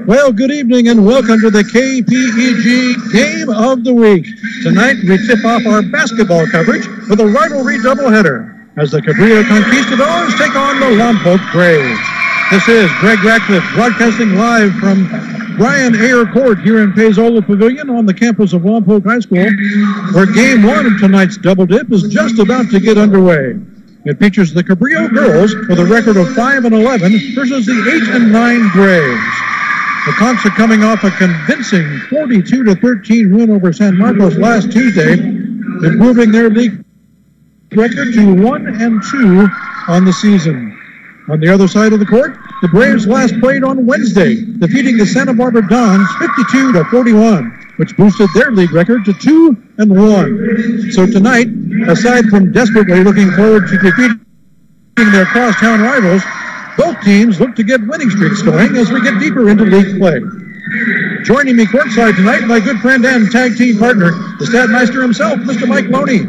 Well, good evening and welcome to the KPEG Game of the Week. Tonight we tip off our basketball coverage with a rivalry doubleheader as the Cabrillo Conquistadors take on the Lompoc Braves. This is Greg Ratcliffe broadcasting live from Brian Ayer Court here in Paizola Pavilion on the campus of Lompoc High School, where Game 1 of tonight's double dip is just about to get underway. It features the Cabrillo girls with a record of 5-11 versus the 8-9 Braves. The Conks are coming off a convincing 42-13 win over San Marcos last Tuesday, improving their league record to 1-2 on the season. On the other side of the court, the Braves last played on Wednesday, defeating the Santa Barbara Dons 52-41, which boosted their league record to 2-1. So tonight, aside from desperately looking forward to defeating their crosstown rivals, both teams look to get winning streaks going as we get deeper into league play. Joining me courtside tonight, my good friend and tag team partner, the Statmeister himself, Mr. Mike Loney.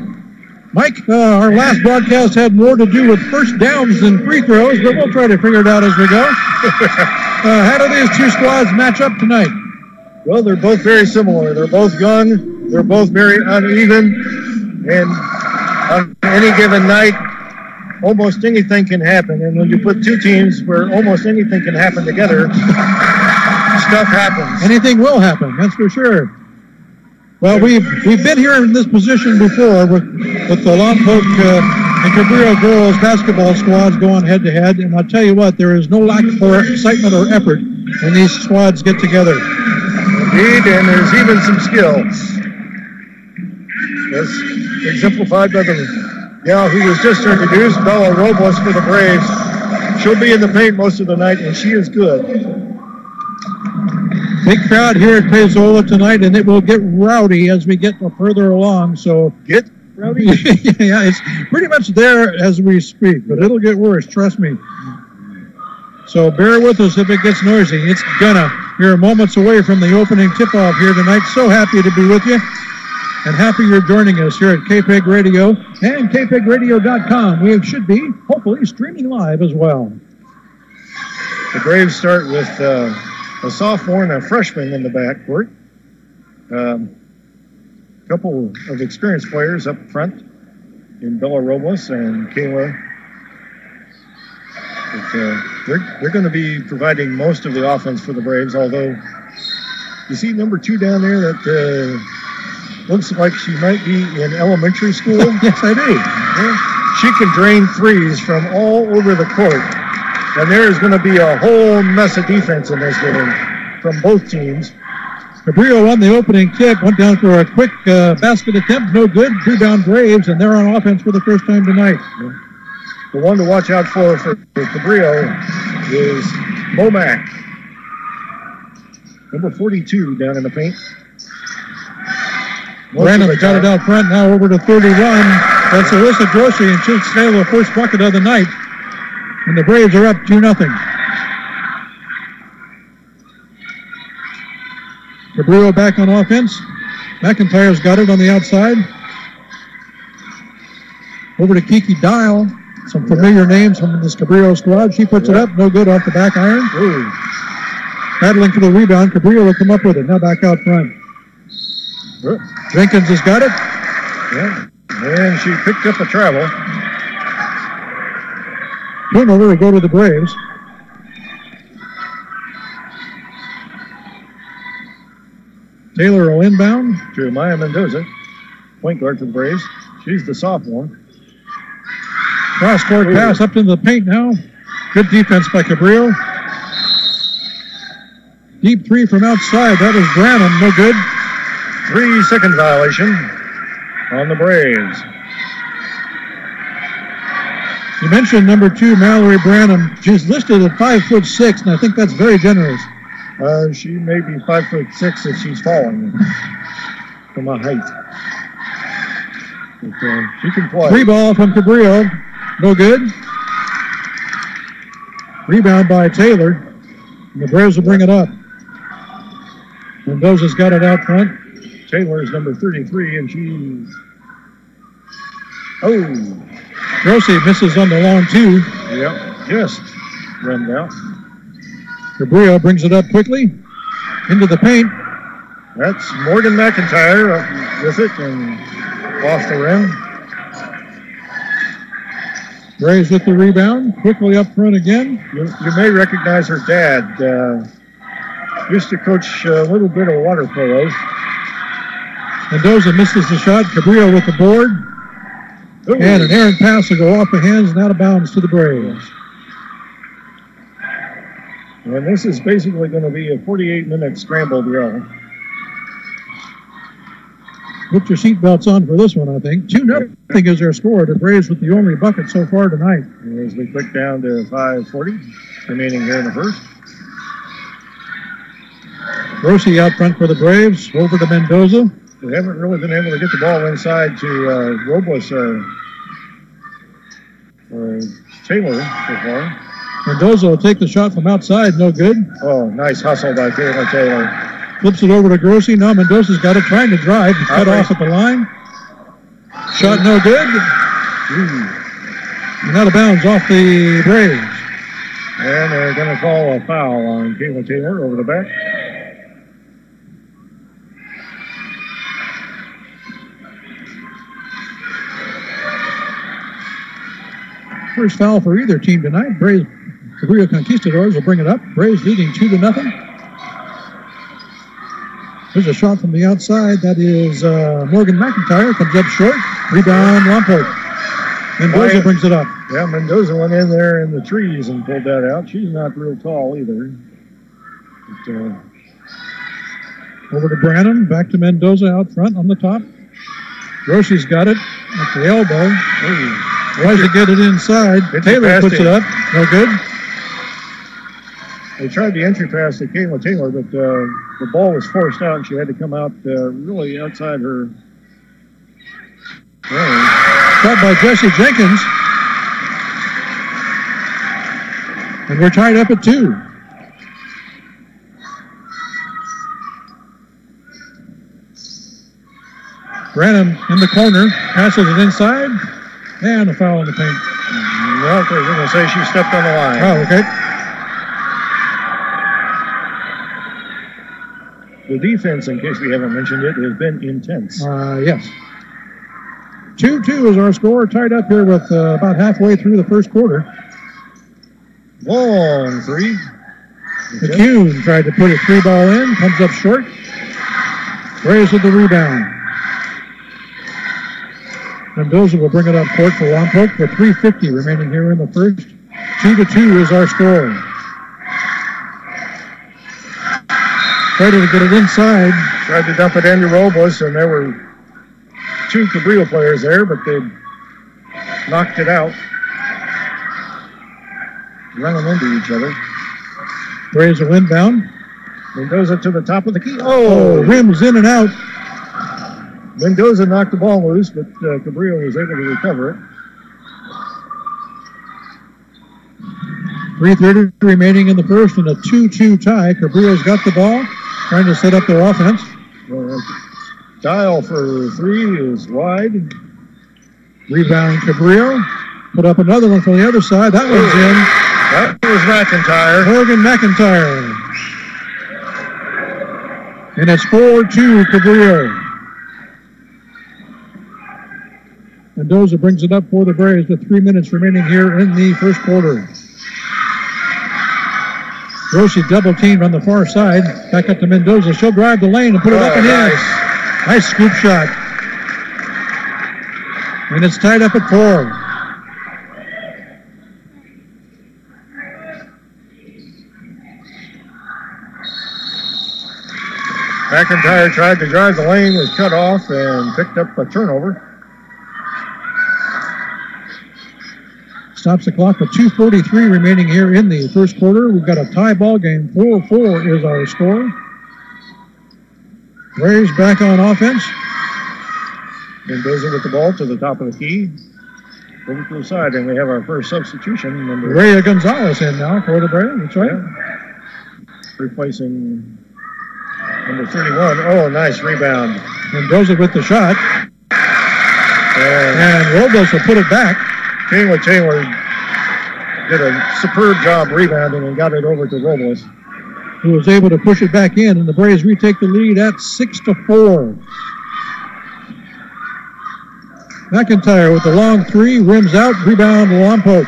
Mike, our last broadcast had more to do with first downs than free throws, but we'll try to figure it out as we go. How do these two squads match up tonight? Well, they're both very similar. They're both young. They're both very uneven. And on any given night, almost anything can happen. And when you put two teams where almost anything can happen together, stuff happens. Anything will happen, that's for sure. Well, we've been here in this position before with the Lompoc and Cabrillo girls basketball squads going head-to-head, and I'll tell you what, there is no lack for excitement or effort when these squads get together. Indeed, and there's even some skill. As exemplified by the gal who was just introduced, Bella Robles for the Braves. She'll be in the paint most of the night, and she is good. Big crowd here at Paizola tonight, and it will get rowdy as we get further along. So get rowdy? Yeah, it's pretty much there as we speak, but it'll get worse, trust me. So bear with us if it gets noisy. It's gonna. You're moments away from the opening tip-off here tonight. So happy to be with you, and happy you're joining us here at KPEG Radio and KPEGradio.com. We should be, hopefully, streaming live as well. The Braves start with a sophomore and a freshman in the backcourt. A couple of experienced players up front in Bella Robles and Kayla. But, they're going to be providing most of the offense for the Braves, although you see number 2 down there that looks like she might be in elementary school. Yes, I do. Yeah. She can drain threes from all over the court. And there is going to be a whole mess of defense in this game from both teams. Cabrillo won the opening tip, went down for a quick basket attempt, no good. Rebound Braves, and they're on offense for the first time tonight. The one to watch out for Cabrillo is Momack, number 42 down in the paint. Brandon's got it out front, now over to 31. That's Alyssa Grossi, and she'll steal the first bucket of the night. And the Braves are up 2-0. Cabrillo back on offense. McIntyre's got it on the outside. Over to Kiki Dial. Some familiar names from this Cabrillo squad. She puts it up, no good off the back iron. Ooh. Battling for the rebound. Cabrillo will come up with it. Now back out front. Jenkins has got it. Yeah. And she picked up a travel. Turnover will go to the Braves. Taylor will inbound. To Maya Mendoza, point guard for the Braves. She's the sophomore. Cross-court pass up into the paint now. Good defense by Cabrillo. Deep three from outside. That is Branham. No good. 3-second violation on the Braves. You mentioned number 2, Mallory Branham. She's listed at 5'6", and I think that's very generous. She may be 5'6" if she's falling from a height. But, she can play. Free ball from Cabrillo. No good. Rebound by Taylor. And the Braves will bring it up. Mendoza's got it out front. Taylor is number 33, and she's... Oh! Grossi misses on the long 2. Yep, just run out. Cabrillo brings it up quickly. into the paint. That's Morgan McIntyre with it and off the rim. Braves with the rebound. Quickly up front again. You may recognize her dad. Used to coach a little bit of water polo. Mendoza misses the shot. Cabrillo with the board. Ooh. And an errant pass will go off the hands and out of bounds to the Braves. And this is basically going to be a 48-minute scramble drill. Put your seatbelts on for this one, I think. 2-0 is their score. The Braves with the only bucket so far tonight. As we click down to 5:40 remaining here in the first. Rossi out front for the Braves. Over to Mendoza. They haven't really been able to get the ball inside to Robles or Taylor so far. Mendoza will take the shot from outside. No good. Oh, nice hustle by Taylor. Flips it over to Grossi. Now Mendoza's got it, trying to drive. He's cut off at the line. Shot no good. And out of bounds off the Braves. And they're going to call a foul on Kayla Taylor over the back. First foul for either team tonight. Braves, Cabrillo Conquistadors will bring it up. Braves leading 2-0. There's a shot from the outside. That is Morgan McIntyre. Comes up short. Rebound, Lompoc. Mendoza brings it up. Yeah, Mendoza went in there in the trees and pulled that out. She's not real tall either. But, over to Branham. Back to Mendoza out front on the top. Rossi's got it at the elbow. Tries to get it inside. Taylor puts it up. No good. They tried the entry pass to Kayla Taylor, but the ball was forced out, and she had to come out really outside her range. Shot by Jesse Jenkins. And we're tied up at 2. Branham in the corner. Passes it inside. And a foul in the paint. Well, they're going to say she stepped on the line. Oh, okay. The defense, in case we haven't mentioned it, has been intense. Yes. 2-2 is our score. Tied up here with about halfway through the first quarter. Long three. McCune tried to put a 3-ball in. Comes up short. Braves with the rebound. Mendoza will bring it up court for Lompoc with 3:50 remaining here in the first. 2-2 is our score. Tried to get it inside. Tried to dump it into Robles, and there were 2 Cabrillo players there, but they knocked it out. Running into each other. Braves will inbound. Mendoza to the top of the key. Oh, rims in and out. Mendoza knocked the ball loose, but Cabrillo was able to recover it. 3:30 remaining in the first and a 2-2 tie. Cabrillo's got the ball, trying to set up their offense. Dial for 3 is wide. Rebound Cabrillo. Put up another one from the other side. That one's in. That was McIntyre. Morgan McIntyre. And it's 4-2 Cabrillo. Mendoza brings it up for the Braves with 3 minutes remaining here in the first quarter. Rossi double teamed on the far side. Back up to Mendoza. She'll drive the lane and put it up and in. Nice scoop shot. And it's tied up at 4. McIntyre tried to drive the lane, was cut off, and picked up a turnover. Stops the clock with 2:43 remaining here in the first quarter. We've got a tie ball game. 4-4 is our score. Braves back on offense. Mendoza with the ball to the top of the key. Over to the side, and we have our first substitution. Rhea Gonzalez in now for the Braves. That's right. Yeah. Replacing number 31. Oh, nice rebound. Mendoza with the shot. And Robles will put it back. Kayla Taylor did a superb job rebounding and got it over to Robles. who was able to push it back in, and the Braves retake the lead at 6-4. McIntyre with the long three, rims out, rebound Lompoc.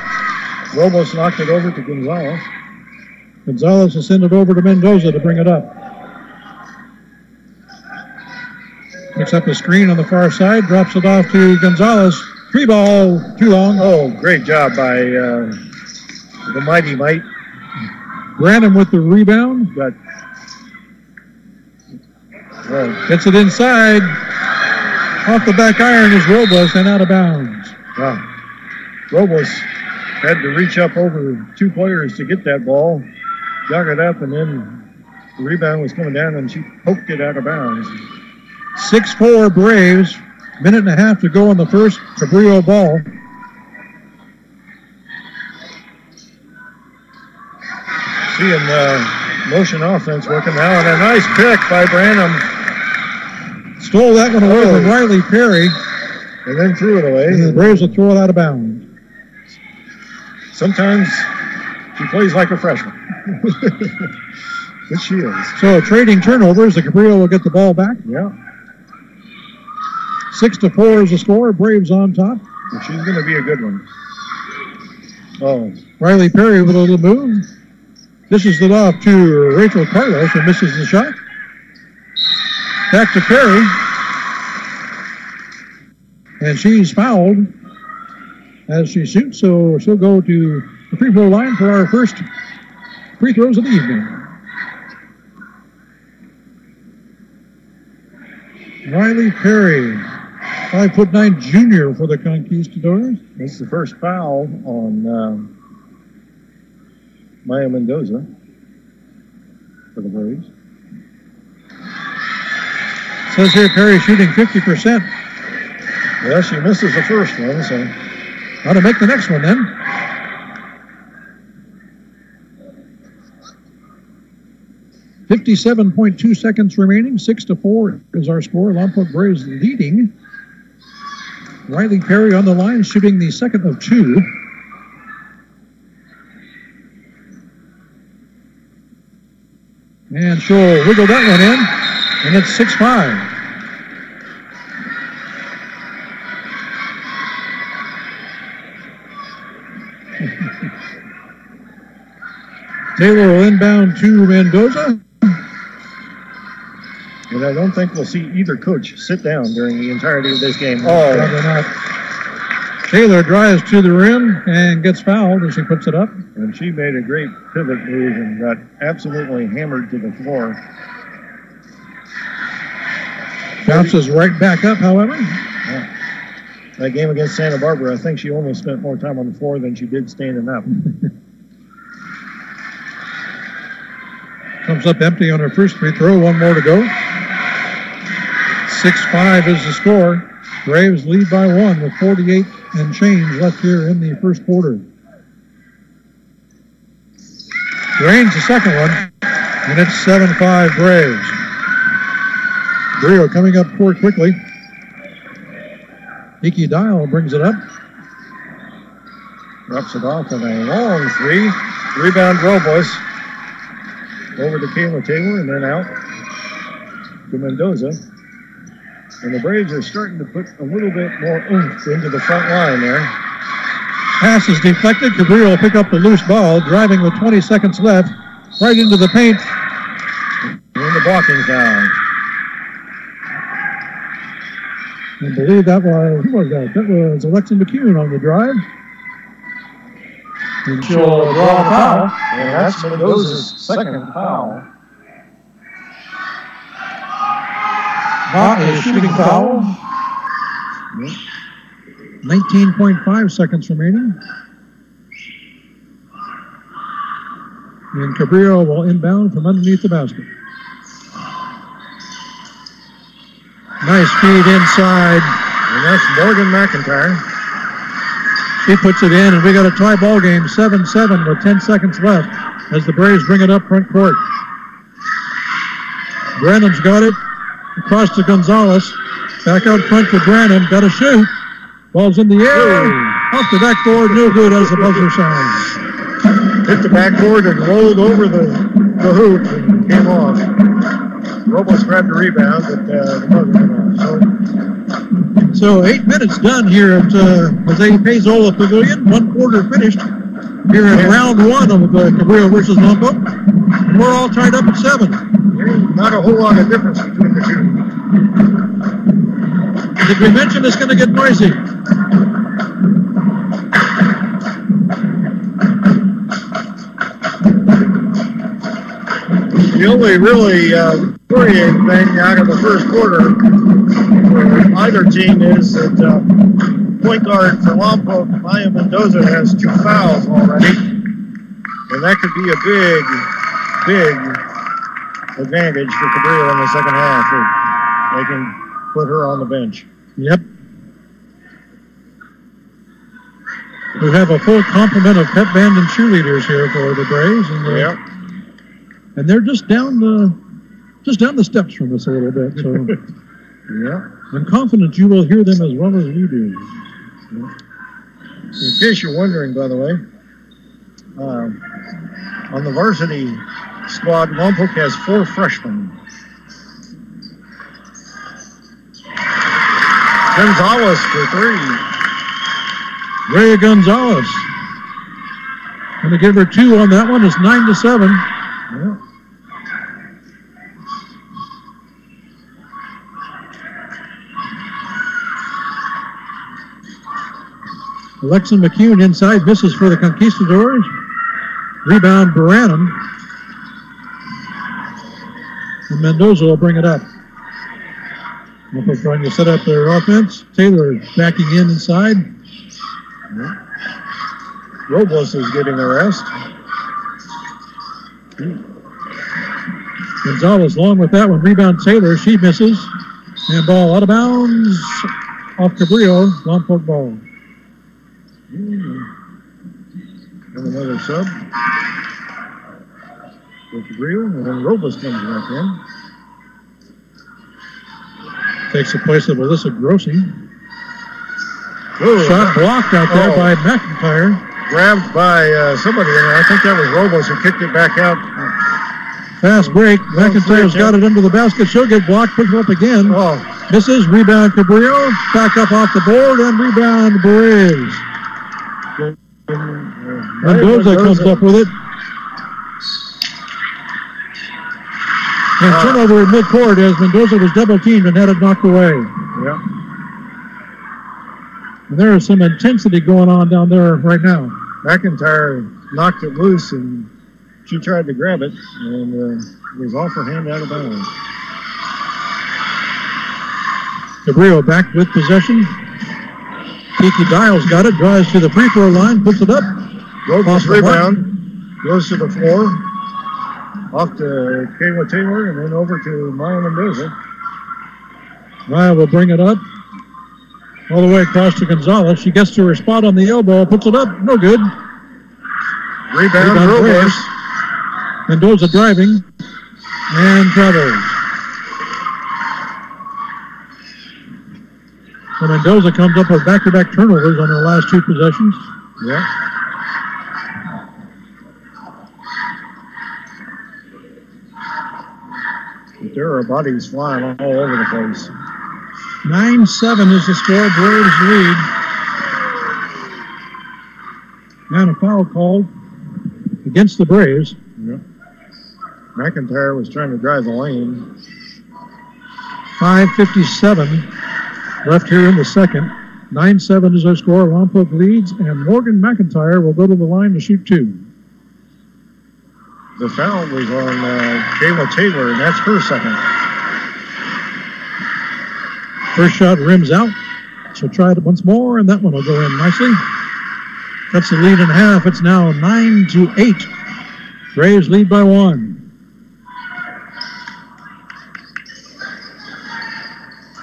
Robles knocked it over to Gonzalez. Gonzalez will send it over to Mendoza to bring it up. Picks up a screen on the far side, drops it off to Gonzalez. Three ball, too long. Oh, great job by the Mighty Mite. Branham with the rebound. Gets it inside. Off the back iron is Robles and out of bounds. Wow. Robles had to reach up over two players to get that ball, dug it up, and then the rebound was coming down and she poked it out of bounds. 6-4 Braves. Minute and a half to go in the first. Cabrillo ball. Seeing motion offense working now, and a nice pick by Branham. Stole that one away from Riley Perry. And then threw it away. And the Braves will throw it out of bounds. Sometimes she plays like a freshman. Which she is. So trading turnovers, the Cabrillo will get the ball back. Yeah. 6-4 is the score. Braves on top. She's going to be a good one. Oh. Riley Perry with a little move. Dishes it off to Rachel Carlos, who misses the shot. Back to Perry. And she's fouled as she shoots, so she'll go to the free throw line for our first free throws of the evening. Riley Perry, 5'9" junior for the Conquistadors. That's the first foul on Maya Mendoza for the Braves. Says here Perry shooting 50%. Well, she misses the first one, so how to make the next one then. .2 seconds remaining. 6-4 is our score. Lompoc Braves leading. Riley Perry on the line, shooting the second of two. And she'll wiggle that one in, and it's 6-5. Taylor will inbound to Mendoza. And I don't think we'll see either coach sit down during the entirety of this game. Oh, probably not. Taylor drives to the rim and gets fouled as she puts it up. And she made a great pivot move and got absolutely hammered to the floor. Bounces right back up, however. Yeah. That game against Santa Barbara, I think she almost spent more time on the floor than she did standing up. Comes up empty on her first free throw. One more to go. 6-5 is the score. Braves lead by one with 48 and change left here in the first quarter. Drains the second one, and it's 7-5 Braves. Cabrillo coming up court quickly. Iki Dial brings it up. Drops it off and a long three. Rebound Robles. Over to Kayla Taylor and then out to Mendoza. And the Braves are starting to put a little bit more oomph into the front line there. Pass is deflected. Cabrillo will pick up the loose ball, driving with 20 seconds left, right into the paint. And the blocking foul. I believe that was, who was that? That was Alexa McCune on the drive. And she'll draw a foul. And that's Mendoza's second foul. Not a shooting foul. 19.5 seconds remaining. And Cabrillo will inbound from underneath the basket. Nice feed inside. And that's Morgan McIntyre. He puts it in, and we got a tie ball game, 7-7 with 10 seconds left as the Braves bring it up front court. Brannon's got it. Across to Gonzalez. Back out front to Brannon. Got a shoot. Ball's in the air. Off the backboard. No good as the buzzer sounds. hit the backboard and rolled over the hoop and came off. Robles grabbed the rebound, but the buzzer went off. So 8 minutes done here at Jose Paizola Pavilion. 1 quarter finished here in round 1 of Cabrillo versus Lompoc. We're all tied up at 7. Not a whole lot of difference between the two. Did we mention it's going to get noisy? The only really worrying thing out of the first quarter for either team is that point guard for Lompoc, Maya Mendoza, has 2 fouls already. And that could be a big advantage for Cabrillo in the second half. They can put her on the bench. Yep. We have a full complement of pep band and cheerleaders here for the Braves. And yep. And they're just down the steps from us a little bit. So yeah. I'm confident you will hear them as well as we do. Yeah. In case you're wondering, by the way, on the varsity squad, Lompoc has 4 freshmen. Gonzalez for 3. Rhea Gonzalez. Going to give her 2 on that one. It's 9-7. Yeah. Alexa McCune inside, misses for the Conquistadors. Rebound, Baranum. And Mendoza will bring it up. Lompoc trying to set up their offense. Taylor backing in inside. Yeah. Robles is getting a rest. Gonzalez long with that one. Rebound, Taylor. She misses. And ball out of bounds off Cabrillo. Lompoc ball. And another sub for Cabrillo, and then Robles comes back in. Takes the place of Alyssa Grossi. Ooh, shot blocked out there by McIntyre. Grabbed by somebody in there. I think that was Robles who kicked it back out. Fast break. McIntyre's got it under the basket. She'll get blocked. Puts it up again. Oh. Misses. Rebound Cabrillo. Back up off the board and rebound Braves. Mendoza comes up with it. And turnover in midcourt as Mendoza was double teamed and had it knocked away. Yeah. And there is some intensity going on down there right now. McIntyre knocked it loose and she tried to grab it and it was off her hand out of bounds. Cabrillo back with possession. Kiki Dials got it, drives to the free throw line, puts it up. Robles rebound, goes to the floor, off to Kayla Taylor, and then over to Maya Mendoza. Maya will bring it up all the way across to Gonzalez. She gets to her spot on the elbow, puts it up, no good. Rebound Robles. Mendoza driving and travels. So Mendoza comes up with back-to-back turnovers on her last 2 possessions. Yeah. But there are bodies flying all over the place. 9-7 is the score. Braves lead. And a foul called against the Braves. Yep. McIntyre was trying to drive the lane. 5:57 left here in the second. 9-7 is our score. Lompoc leads, and Morgan McIntyre will go to the line to shoot 2. The foul was on Kayla Taylor, and that's her second. First shot rims out. She'll try it once more, and that one will go in nicely. That's the lead in half. It's now 9-8. Braves lead by 1.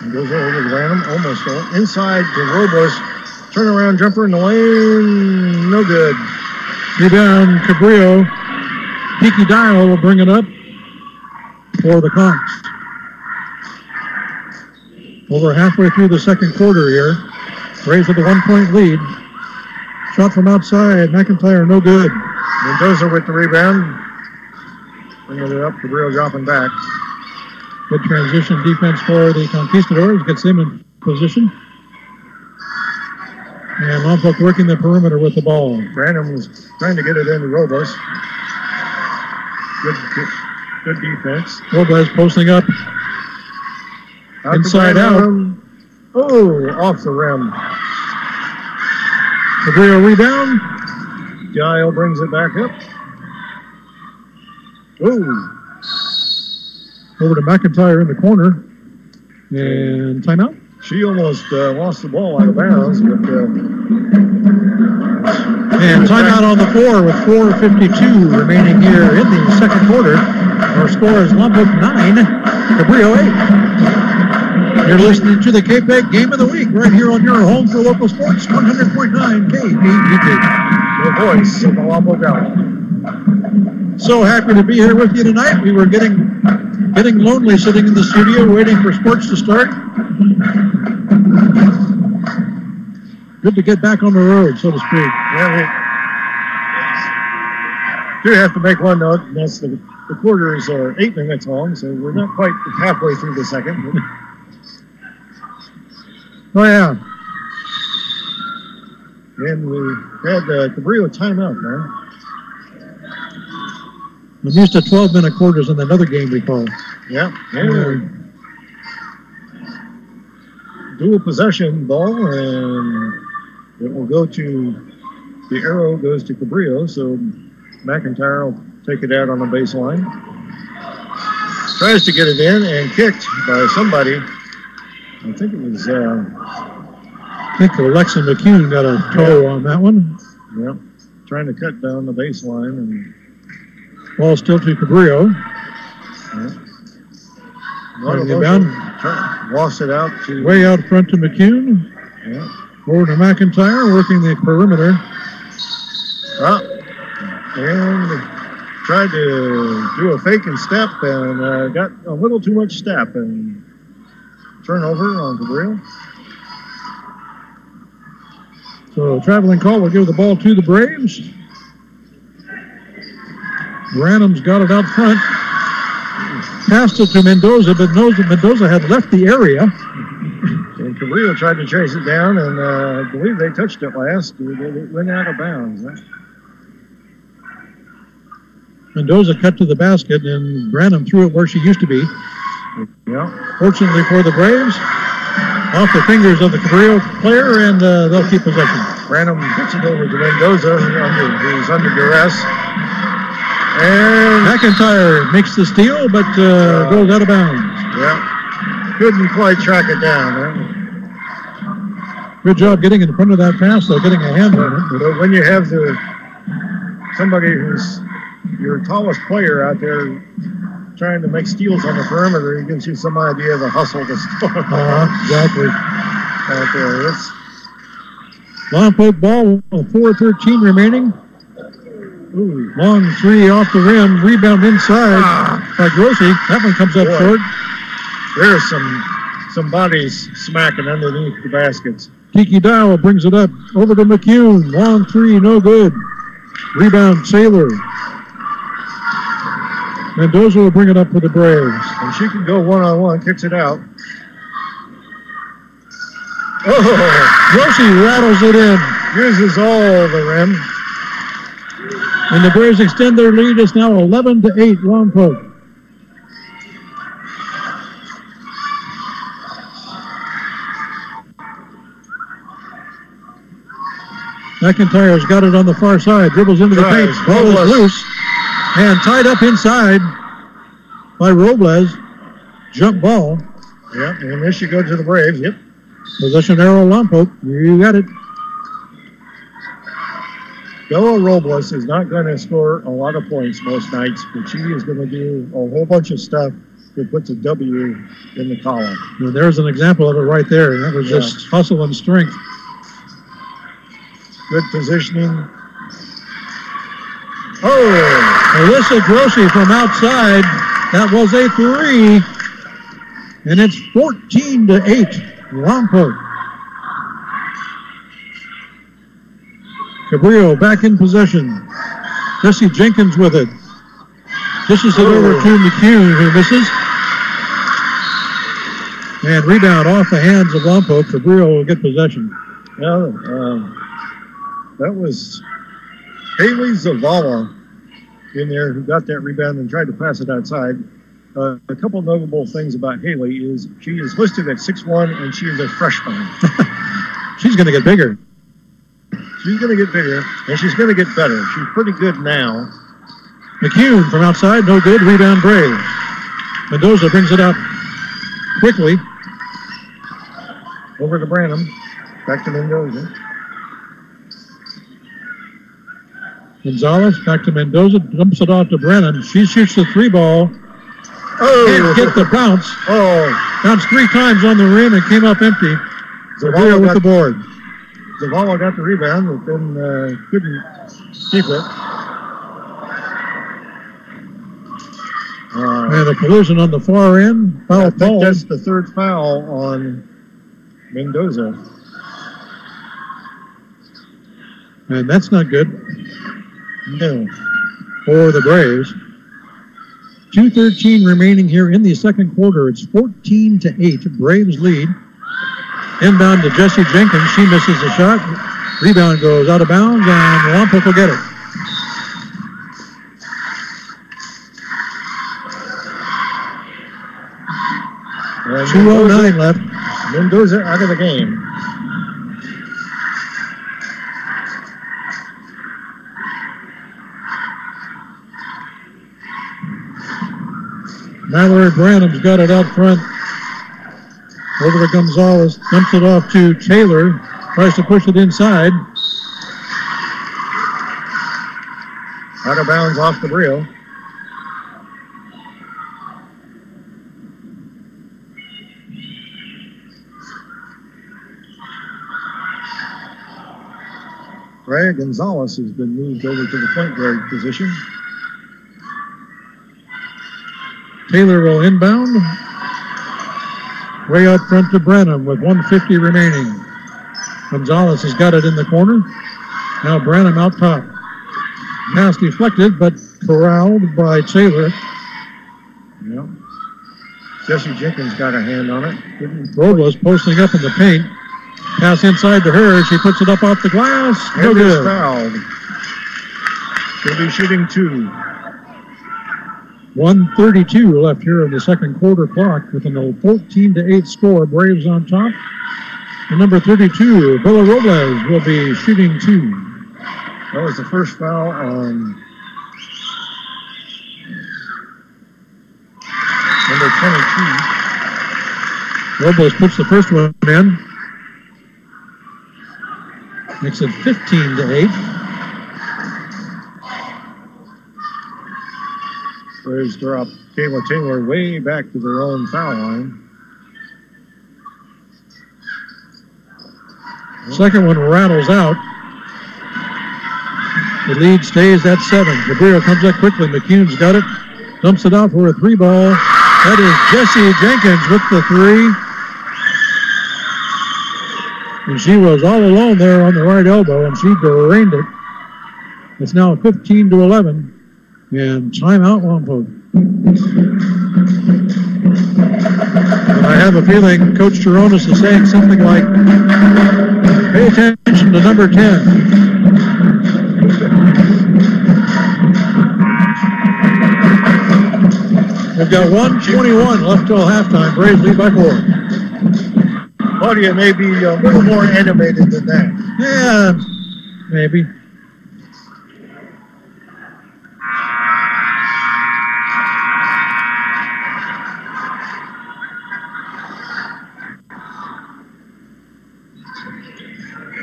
And goes over to Random, almost inside to Robles. Turnaround jumper in the lane, no good. Rebound Cabrillo. Kiki Dial will bring it up for the Conks. Over halfway through the second quarter here. Braves with a 1-point lead. Shot from outside. McIntyre, no good. Mendoza with the rebound. Bringing it up. Cabrillo dropping back. Good transition defense for the Conquistadors. Gets them in position. And Lompoc working the perimeter with the ball. Branham was trying to get it into Robles. Good defense. Robles posting up. Inside out. Oh, off the rim. Cabrillo rebound. Dial brings it back up. Oh. Over to McIntyre in the corner. And timeout. She almost lost the ball out of bounds, but... and timeout on the floor with 4:52 remaining here in the second quarter. Our score is Lompoc 9, Cabrillo 8. You're listening to the KPEG Game of the Week right here on your home for local sports, 100.9 KPEG. The voice of the Lompoc Valley. So happy to be here with you tonight. We were getting lonely sitting in the studio waiting for sports to start. Good to get back on the road, so to speak. Yeah, we do have to make one note, and that's the quarters are 8 minutes long, so we're not quite halfway through the second. Oh, yeah. And we had the Cabrillo timeout, man. I'm used to 12-minute quarters in another game we call. Yeah. Dual possession ball, and it will go to, the arrow goes to Cabrillo, so McIntyre will take it out on the baseline. Tries to get it in and kicked by somebody. I think it was... I think Alexa McCune got a toe on that one. Yeah, trying to cut down the baseline. And ball still to Cabrillo. Yeah. Lost it out to... way out front to McCune. Yeah. Over to McIntyre, working the perimeter. And tried to do a fake and step and got a little too much step and turnover on Cabrillo. So traveling call will give the ball to the Braves. Branham's got it out front. Passed it to Mendoza, but Mendoza had left the area. And Cabrillo tried to chase it down, and I believe they touched it last. It went out of bounds. Mendoza cut to the basket, and Branham threw it where she used to be. Yeah. Fortunately for the Braves, off the fingers of the Cabrillo player, and they'll keep possession. Branham gets it over to Mendoza, who's under duress. And McIntyre makes the steal, but goes out of bounds. Yeah. Couldn't quite track it down. Good job getting in front of that pass, though, getting a hand on it. But when you have somebody who's your tallest player out there trying to make steals on the perimeter, it gives you some idea of the hustle to start. Exactly. Out there. It's Lompoc ball, 4:13 remaining. Ooh. Long three off the rim, rebound inside by Grossi. That one comes up short. There's some bodies smacking underneath the baskets. Kiki Dial brings it up over to McCune. Long three, no good. Rebound, Saylor. Mendoza will bring it up for the Braves. And she can go one-on-one, kicks it out. Oh! Grossi rattles it in. Uses all the rim. And the Braves extend their lead. It's now 11-8 Lompoc. McIntyre's got it on the far side. Dribbles into the paint. Ball is loose. And tied up inside by Robles. Jump ball. Yep, and this should go to the Braves. Yep. Possession arrow Lompoc. You got it. Bella Robles is not going to score a lot of points most nights, but she is going to do a whole bunch of stuff that puts a W in the column. Well, there's an example of it right there. That was just hustle and strength. Good positioning. Oh! Alyssa Grossi from outside. That was a three. And it's 14-8 Lompoc. Cabrillo back in possession. Jesse Jenkins with it. Dishes it over to McCune, who misses. And rebound off the hands of Lompoc. Cabrillo will get possession. Well, that was Haley Zavala in there who got that rebound and tried to pass it outside. A couple notable things about Haley is she is listed at 6'1", and she is a freshman. She's going to get bigger. She's going to get bigger, and she's going to get better. She's pretty good now. McCune from outside, no good. Rebound Braves. Mendoza brings it up quickly. Over to Branham. Back to Mendoza. Gonzalez back to Mendoza. Dumps it off to Brennan. She shoots the 3 ball. Can't get the bounce. Bounced 3 times on the rim and came up empty. Zavala with the board. Zavala got the rebound, but then couldn't keep it. And a collision on the far end. I think that's the 3rd foul on Mendoza. And that's not good. No. For the Braves. 2:13 remaining here in the second quarter. It's 14-8. Braves lead. Inbound to Jesse Jenkins. She misses the shot. Rebound goes out of bounds, and Lompoc will get it. And 2:09 left. Mendoza out of the game. Mallory Branham's got it out front. Over to Gonzalez. Dumps it off to Taylor. Tries to push it inside. Out of bounds off the Cabrillo. Brad Gonzalez has been moved over to the point guard position. Taylor will inbound. Way out front to Brenham with 1:50 remaining. Gonzalez has got it in the corner. Now Brenham out top. Pass deflected, but corralled by Taylor. Yeah. Jesse Jenkins got a hand on it. Robles posting up in the paint. Pass inside to her. She puts it up off the glass. No good. Fouled. She'll be shooting 2. 1:32 left here in the second quarter clock with an 14-8 score. Braves on top. And number 32, Villa Robles, will be shooting 2. That was the first foul on number 22. Robles puts the first one in. Makes it 15-8. Braves drop Kayla Taylor way back to their own foul line. Second one rattles out. The lead stays at 7. Cabrillo comes up quickly. McCune's got it. Dumps it out for a 3 ball. That is Jesse Jenkins with the 3. And she was all alone there on the right elbow, and she drained it. It's now 15-11. And timeout Lompoc. And I have a feeling Coach Turonis is saying something like, pay attention to number 10. We've got 1:21 left till halftime. Braves lead by 4. Claudia may be a little more animated than that. Yeah, maybe.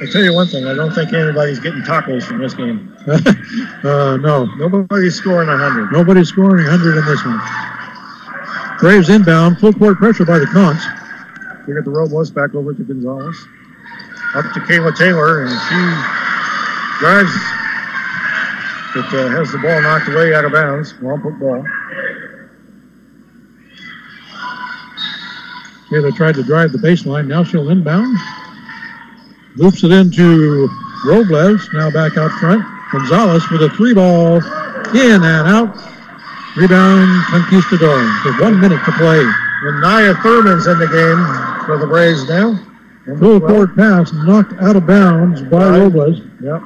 I'll tell you one thing, I don't think anybody's getting tacos from this game. No. Nobody's scoring 100. Nobody's scoring 100 in this one. Braves inbound, full court pressure by the Conch. We got the Robles back over to Gonzalez. Up to Kayla Taylor, and she drives, but has the ball knocked away out of bounds. Lompoc ball. Taylor tried to drive the baseline. Now she'll inbound. Loops it into Robles, now back out front. Gonzalez with a 3-ball in and out. Rebound, Conquistador with 1 minute to play. And Nia Thurman's in the game for the Braves now. Full court pass knocked out of bounds by Robles. Yep.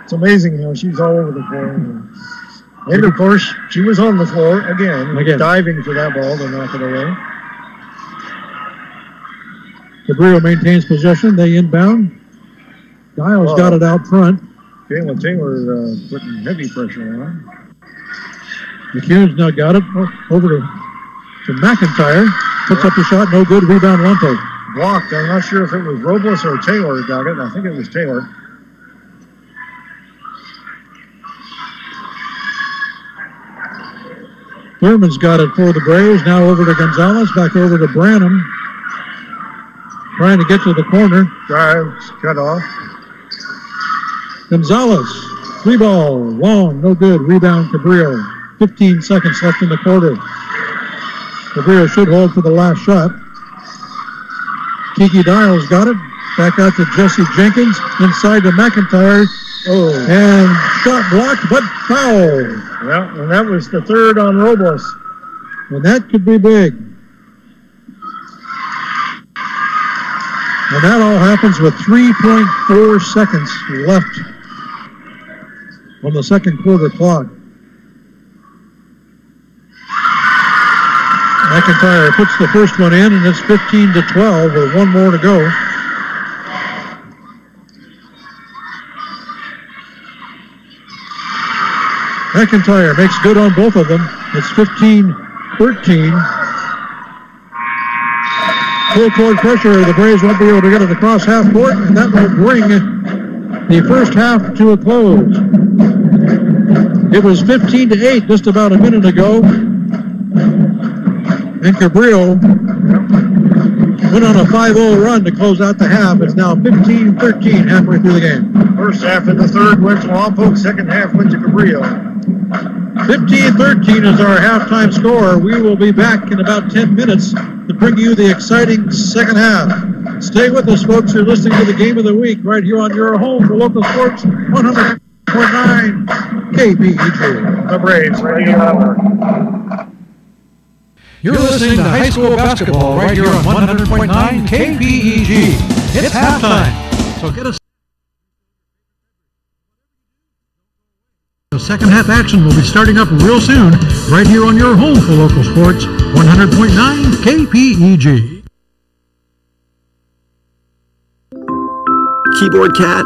It's amazing how she's all over the floor. And of course, she was on the floor again. Diving for that ball to knock it away. Cabrillo maintains possession. They inbound. Dials got it out front. Kayla Taylor putting heavy pressure on. McCune's now got it over to McIntyre. Puts up the shot. No good. Rebound, Lompoc. Blocked. I'm not sure if it was Robles or Taylor got it. I think it was Taylor. Thurman's got it for the Braves. Now over to Gonzalez. Back over to Branham. Trying to get to the corner. Drives. Cut off. Gonzalez. 3-ball. Long. No good. Rebound, Cabrillo. 15 seconds left in the quarter. Cabrillo should hold for the last shot. Kiki Dials got it. Back out to Jesse Jenkins. Inside to McIntyre. And shot blocked, but foul. Yeah, and that was the third on Robles. And that could be big. And that all happens with 3.4 seconds left on the second quarter clock. McIntyre puts the first one in, and it's 15-12 with 1 more to go. McIntyre makes good on both of them. It's 15-13. Full court pressure. The Braves won't be able to get it across half court, and that will bring the first half to a close. It was 15-8 just about a minute ago. And Cabrillo went on a 5-0 run to close out the half. It's now 15-13 halfway through the game. First half and the third went to Lompoc. Second half went to Cabrillo. 15-13 is our halftime score. We will be back in about 10 minutes to bring you the exciting second half. Stay with us, folks. You're listening to the Game of the Week right here on your home for local sports, 100.9 KPEG. The Braves Radio Hour. You're listening to high school basketball right here on 100.9 KPEG. It's halftime. So get us. The second half action will be starting up real soon right here on your home for local sports, 100.9 KPEG. Keyboard Cat,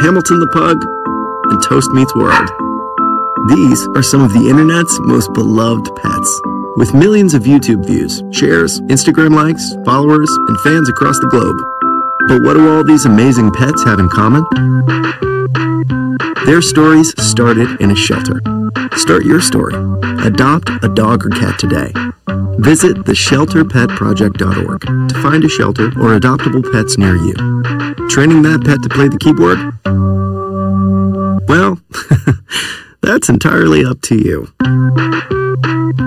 Hamilton the Pug, and Toast Meets World. These are some of the internet's most beloved pets. With millions of YouTube views, shares, Instagram likes, followers, and fans across the globe. But what do all these amazing pets have in common? Their stories started in a shelter. Start your story. Adopt a dog or cat today. Visit theshelterpetproject.org to find a shelter or adoptable pets near you. Training that pet to play the keyboard? Well, that's entirely up to you.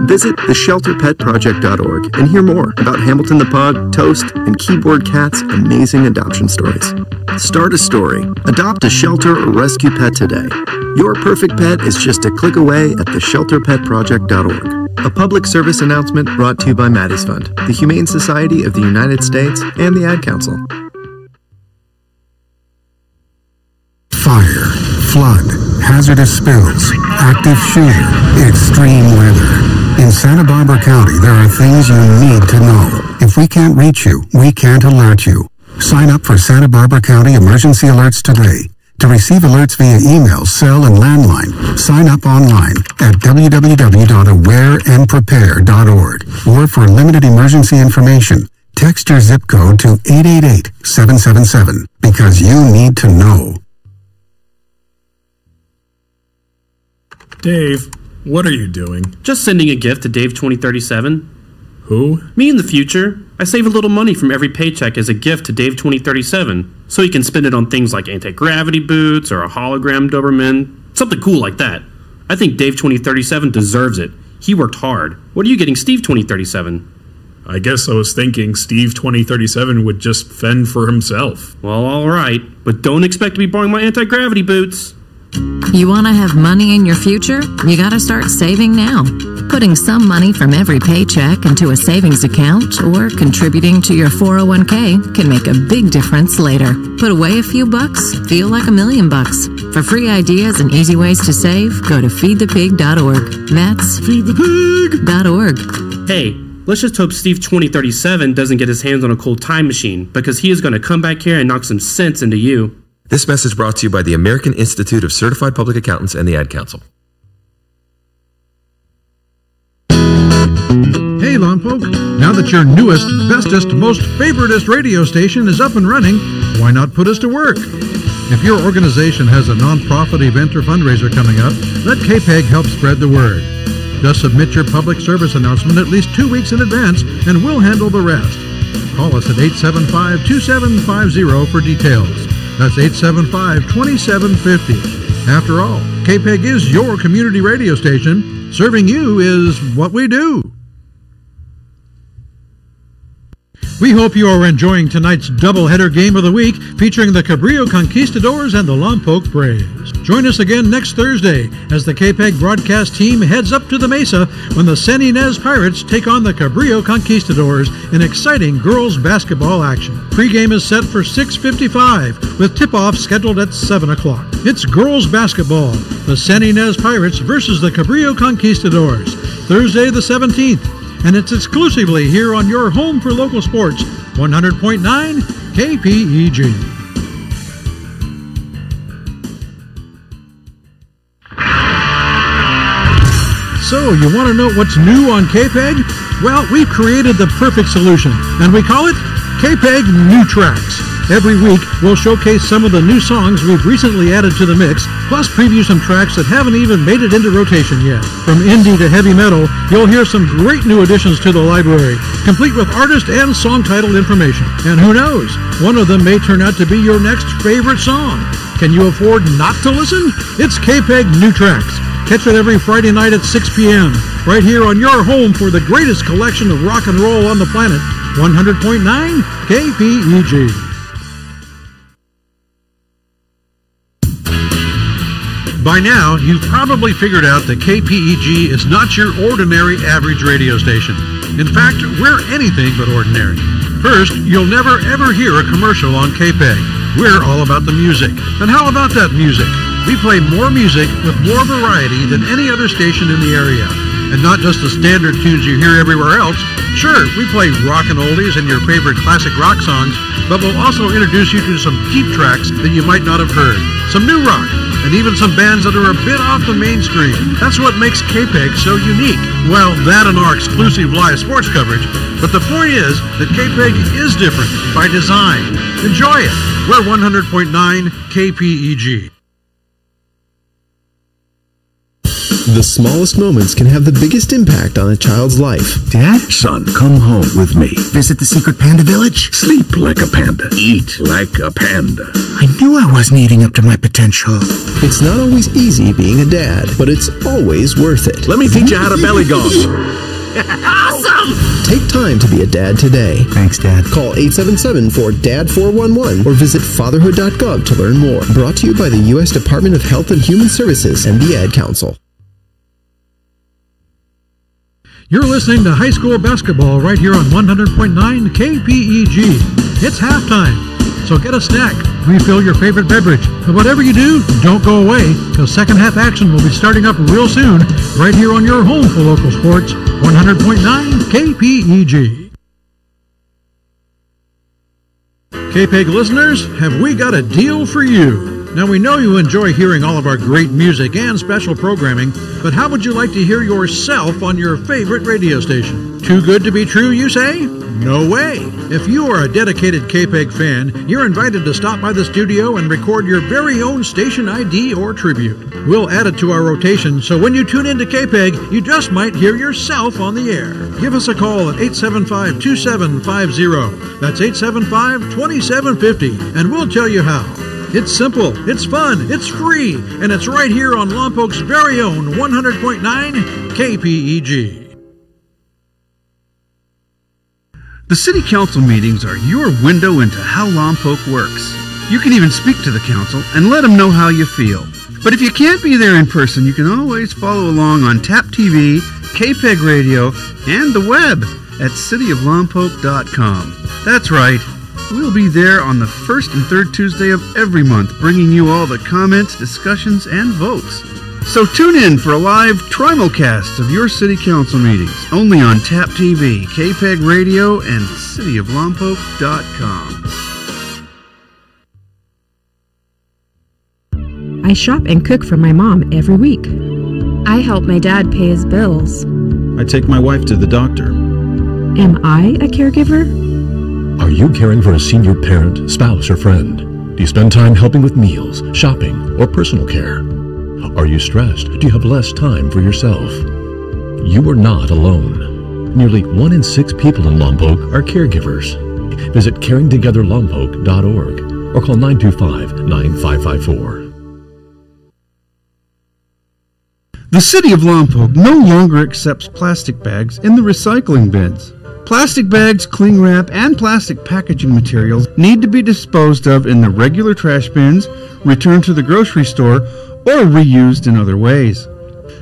Visit theshelterpetproject.org and hear more about Hamilton the Pug, Toast, and Keyboard Cat's amazing adoption stories. Start a story, adopt a shelter or rescue pet today. Your perfect pet is just a click away at theshelterpetproject.org. A public service announcement brought to you by Maddie's Fund, the Humane Society of the United States, and the Ad Council. Fire, flood, hazardous spills, active shooter, extreme weather. In Santa Barbara County, there are things you need to know. If we can't reach you, we can't alert you. Sign up for Santa Barbara County Emergency Alerts today. To receive alerts via email, cell, and landline, sign up online at www.awareandprepare.org. Or for limited emergency information, text your zip code to 888-777 because you need to know. Dave, what are you doing? Just sending a gift to Dave 2037. Who? Me in the future. I save a little money from every paycheck as a gift to Dave 2037, so he can spend it on things like anti-gravity boots or a hologram Doberman, something cool like that. I think Dave 2037 deserves it. He worked hard. What are you getting Steve 2037? I guess I was thinking Steve 2037 would just fend for himself. Well, all right, but don't expect to be borrowing my anti-gravity boots. You want to have money in your future? You got to start saving now. Putting some money from every paycheck into a savings account or contributing to your 401k can make a big difference later. Put away a few bucks, feel like $1 million. For free ideas and easy ways to save, go to feedthepig.org. That's feedthepig.org. Hey, let's just hope Steve 2037 doesn't get his hands on a cool time machine, because he is going to come back here and knock some sense into you. This message brought to you by the American Institute of Certified Public Accountants and the Ad Council. Hey, Lompoc, now that your newest, bestest, most favoritist radio station is up and running, why not put us to work? If your organization has a nonprofit event or fundraiser coming up, let KPEG help spread the word. Just submit your public service announcement at least 2 weeks in advance, and we'll handle the rest. Call us at 875-2750 for details. That's 875-2750. After all, KPEG is your community radio station. Serving you is what we do. We hope you are enjoying tonight's doubleheader game of the week featuring the Cabrillo Conquistadors and the Lompoc Braves. Join us again next Thursday as the KPEG broadcast team heads up to the Mesa when the San Ynez Pirates take on the Cabrillo Conquistadors in exciting girls basketball action. Pre-game is set for 6:55 with tip-off scheduled at 7 o'clock. It's girls basketball, the San Ynez Pirates versus the Cabrillo Conquistadors, Thursday the 17th. And it's exclusively here on your home for local sports, 100.9 KPEG. So, you want to know what's new on KPEG? Well, we've created the perfect solution, and we call it KPEG New Tracks. Every week, we'll showcase some of the new songs we've recently added to the mix, plus preview some tracks that haven't even made it into rotation yet. From indie to heavy metal, you'll hear some great new additions to the library, complete with artist and song title information. And who knows, one of them may turn out to be your next favorite song. Can you afford not to listen? It's KPEG New Tracks. Catch it every Friday night at 6 p.m., right here on your home for the greatest collection of rock and roll on the planet, 100.9 KPEG. By now, you've probably figured out that KPEG is not your ordinary average radio station. In fact, we're anything but ordinary. First, you'll never ever hear a commercial on KPEG. We're all about the music. And how about that music? We play more music with more variety than any other station in the area. And not just the standard tunes you hear everywhere else. Sure, we play rock and oldies and your favorite classic rock songs, but we'll also introduce you to some deep tracks that you might not have heard. Some new rock, and even some bands that are a bit off the mainstream. That's what makes KPEG so unique. Well, that and our exclusive live sports coverage, but the point is that KPEG is different by design. Enjoy it. We're 100.9 KPEG. The smallest moments can have the biggest impact on a child's life. Dad? Son, come home with me. Visit the secret panda village? Sleep like a panda. Eat like a panda. I knew I wasn't eating up to my potential. It's not always easy being a dad, but it's always worth it. Let me teach you how to belly gong. Awesome! Take time to be a dad today. Thanks, Dad. Call 877-4DAD-411 or visit fatherhood.gov to learn more. Brought to you by the U.S. Department of Health and Human Services and the Ad Council. You're listening to high school basketball right here on 100.9 KPEG. It's halftime, so get a snack, refill your favorite beverage, but whatever you do, don't go away, because second half action will be starting up real soon, right here on your home for local sports, 100.9 KPEG. KPEG listeners, have we got a deal for you? Now, we know you enjoy hearing all of our great music and special programming, but how would you like to hear yourself on your favorite radio station? Too good to be true, you say? No way! If you are a dedicated KPEG fan, you're invited to stop by the studio and record your very own station ID or tribute. We'll add it to our rotation, so when you tune into KPEG, you just might hear yourself on the air. Give us a call at 875-2750. That's 875-2750, and we'll tell you how. It's simple, it's fun, it's free, and it's right here on Lompoc's very own 100.9 KPEG. The City Council meetings are your window into how Lompoc works. You can even speak to the council and let them know how you feel. But if you can't be there in person, you can always follow along on TAP TV, KPEG Radio, and the web at cityoflompoc.com. That's right. We'll be there on the first and third Tuesday of every month, bringing you all the comments, discussions, and votes. So tune in for a live trimulcast of your City Council meetings, only on TAP TV, KPEG Radio, and cityoflompoc.com. I shop and cook for my mom every week. I help my dad pay his bills. I take my wife to the doctor. Am I a caregiver? Are you caring for a senior parent, spouse, or friend? Do you spend time helping with meals, shopping, or personal care? Are you stressed? Do you have less time for yourself? You are not alone. Nearly 1 in 6 people in Lompoc are caregivers. Visit caringtogetherlompoc.org or call 925-9554. The City of Lompoc no longer accepts plastic bags in the recycling bins. Plastic bags, cling wrap, and plastic packaging materials need to be disposed of in the regular trash bins, returned to the grocery store, or reused in other ways.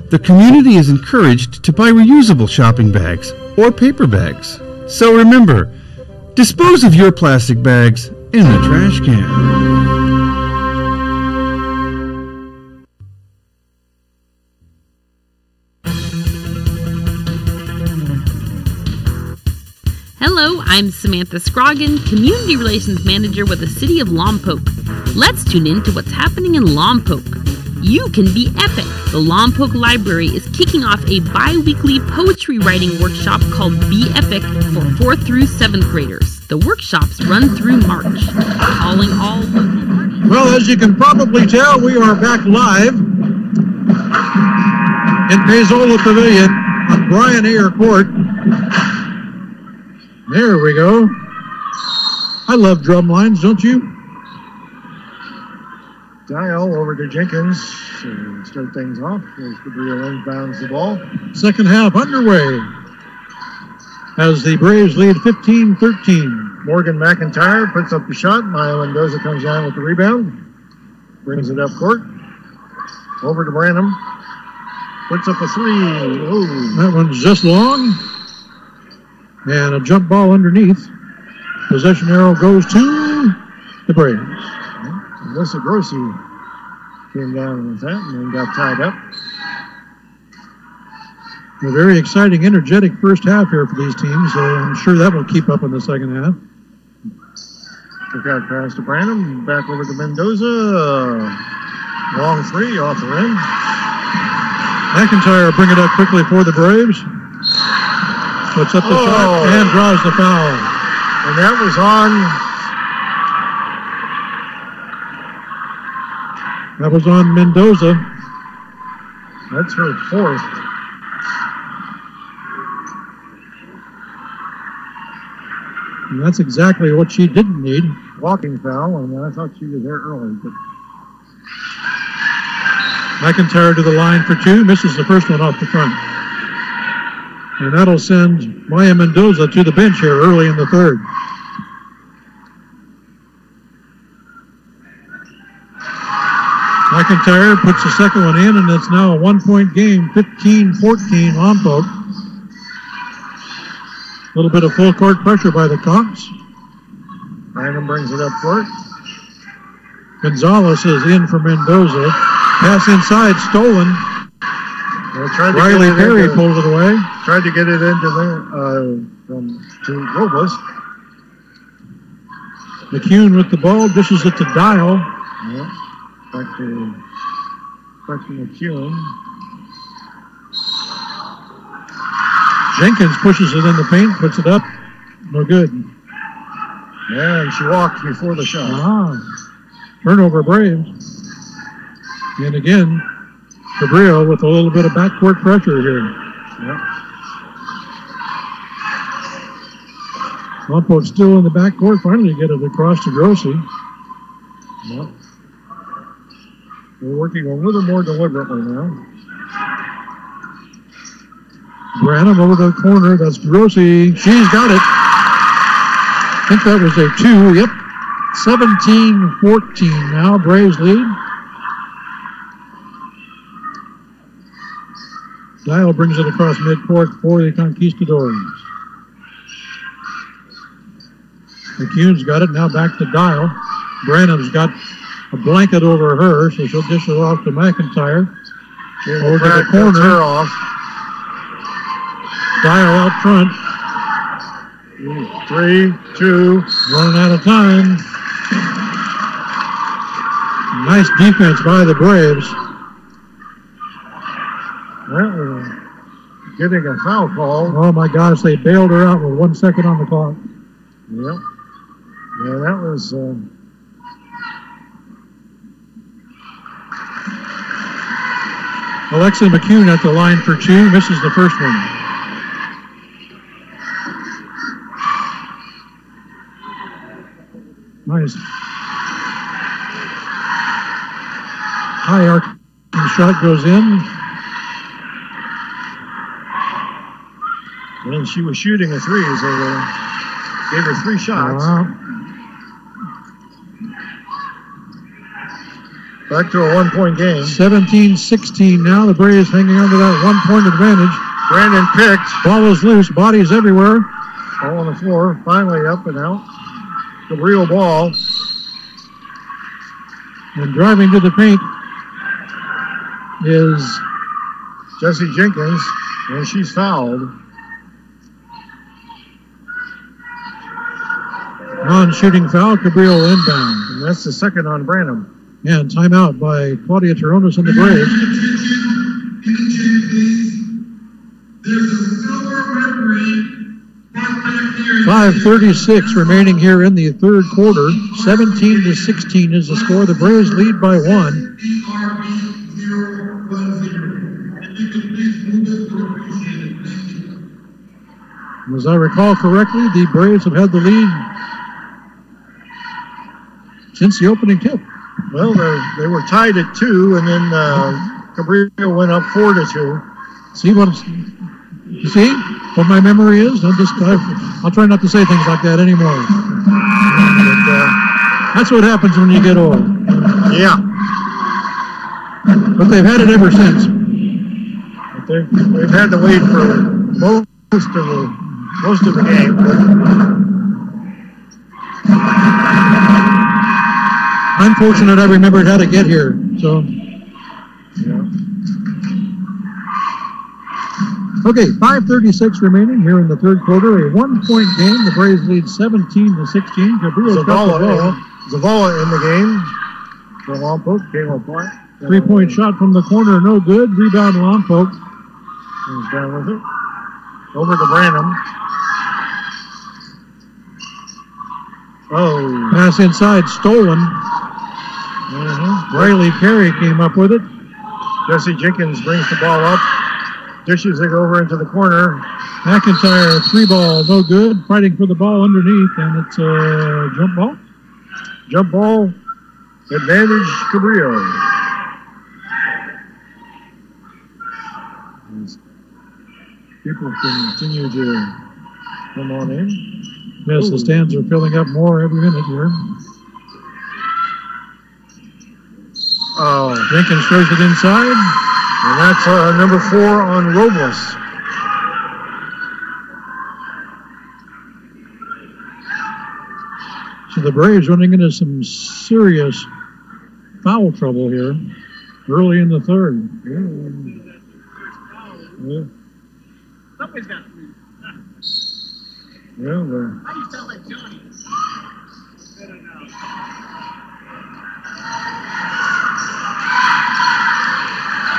The community is encouraged to buy reusable shopping bags or paper bags. So remember, dispose of your plastic bags in the trash can. Hello, I'm Samantha Scroggin, Community Relations Manager with the City of Lompoc. Let's tune in to what's happening in Lompoc. You can be epic. The Lompoc Library is kicking off a bi-weekly poetry writing workshop called Be Epic for 4th through 7th graders. The workshops run through March. Calling all... Well, as you can probably tell, we are back live in Paizola Pavilion on Brian Ayer Court. There we go. I love drum lines, don't you? Dial over to Jenkins to start things off as Cabrillo inbounds the ball. Second half underway as the Braves lead 15-13. Morgan McIntyre puts up the shot. Maya Mendoza comes down with the rebound. Brings it up court. Over to Branham. Puts up a three. Oh. That one's just long. And a jump ball underneath. Possession arrow goes to the Braves. Alyssa Grossi came down with that and then got tied up. A very exciting, energetic first half here for these teams, so I'm sure that will keep up in the second half. Took out pass to Branham, back over to Mendoza. Long three off the rim. McIntyre bring it up quickly for the Braves. Puts up the shot and draws the foul. And that was on Mendoza. That's her fourth. And that's exactly what she didn't need. Walking foul, and I thought she was there early. But McIntyre to the line for two, misses the first one off the front. And that'll send Maya Mendoza to the bench here early in the third. McIntyre puts the second one in, and it's now a 1-point game, 15-14 Lompoc. A little bit of full court pressure by the Conks. Branham brings it up court. Gonzalez is in for Mendoza. Pass inside, stolen. Riley Perry pulled it away. Tried to get it into to Robles. McCune with the ball, dishes it to Dial. Yeah. Back to McCune. Jenkins pushes it in the paint, puts it up. No good. Yeah, and she walked before the shot. Turnover Braves. And again, Cabrillo with a little bit of backcourt pressure here. Yep. Lompoc still in the backcourt. Finally get it across to Grossi. Yep. We're working a little more deliberately now. Branham over the corner. That's Grossi. She's got it. think that was their 2. Yep. 17-14 now. Braves lead. Dial brings it across midcourt for the Conquistadors. McCune's got it. Now back to Dial. Branham's got a blanket over her, so she'll dish it off to McIntyre. Over to the corner. Her off. Dial out front. 3, 2. Running out of time. Nice defense by the Braves. Well, getting a foul call. Oh my gosh, they bailed her out with 1 second on the clock. Yep. Yeah, that was... Alexa McCune at the line for 2, misses the first one. Nice. High arc shot goes in. And she was shooting a 3, so they gave her 3 shots. Back to a 1-point game. 17-16 now. The Braves hanging on to that 1-point advantage. Brandon picked. Ball is loose. Bodies everywhere. Ball on the floor. Finally up and out. Cabrillo ball. And driving to the paint is Jesse Jenkins. And she's fouled. Non-shooting foul. Cabrillo inbound. And that's the second on Branham. And timeout by Claudia Teronis and the Braves. 5:36 remaining here in the third quarter. 17-16 is the score. The Braves lead by 1. As I recall correctly, the Braves have had the lead since the opening tip. Well, they were tied at 2, and then Cabrillo went up 4-2. See what my memory is? I'll try not to say things like that anymore. But, that's what happens when you get old. Yeah. But they've had it ever since. But they've had the lead for most of the game. I'm fortunate I remembered how to get here, so. Yeah. Okay, 5:36 remaining here in the third quarter. A 1-point game. The Braves lead 17-16. Cabrillo's got the ball. Zavala in the game. For Lompoc, came up point. 3-point shot from the corner, no good. Rebound Lompoc. He's down with it. Over to Branham. Oh. Pass inside, stolen. Riley Perry came up with it. Jesse Jenkins brings the ball up. Dishes it over into the corner. McIntyre, 3-ball, no good. Fighting for the ball underneath, and it's a jump ball. Jump ball. Advantage Cabrillo. People continue to come on in. Yes, the stands are filling up more every minute here. Oh, Jenkins throws it inside. And that's number 4 on Robles. So the Braves running into some serious foul trouble here early in the third. Yeah. Somebody's got to be. Yeah, How you sound like Johnny?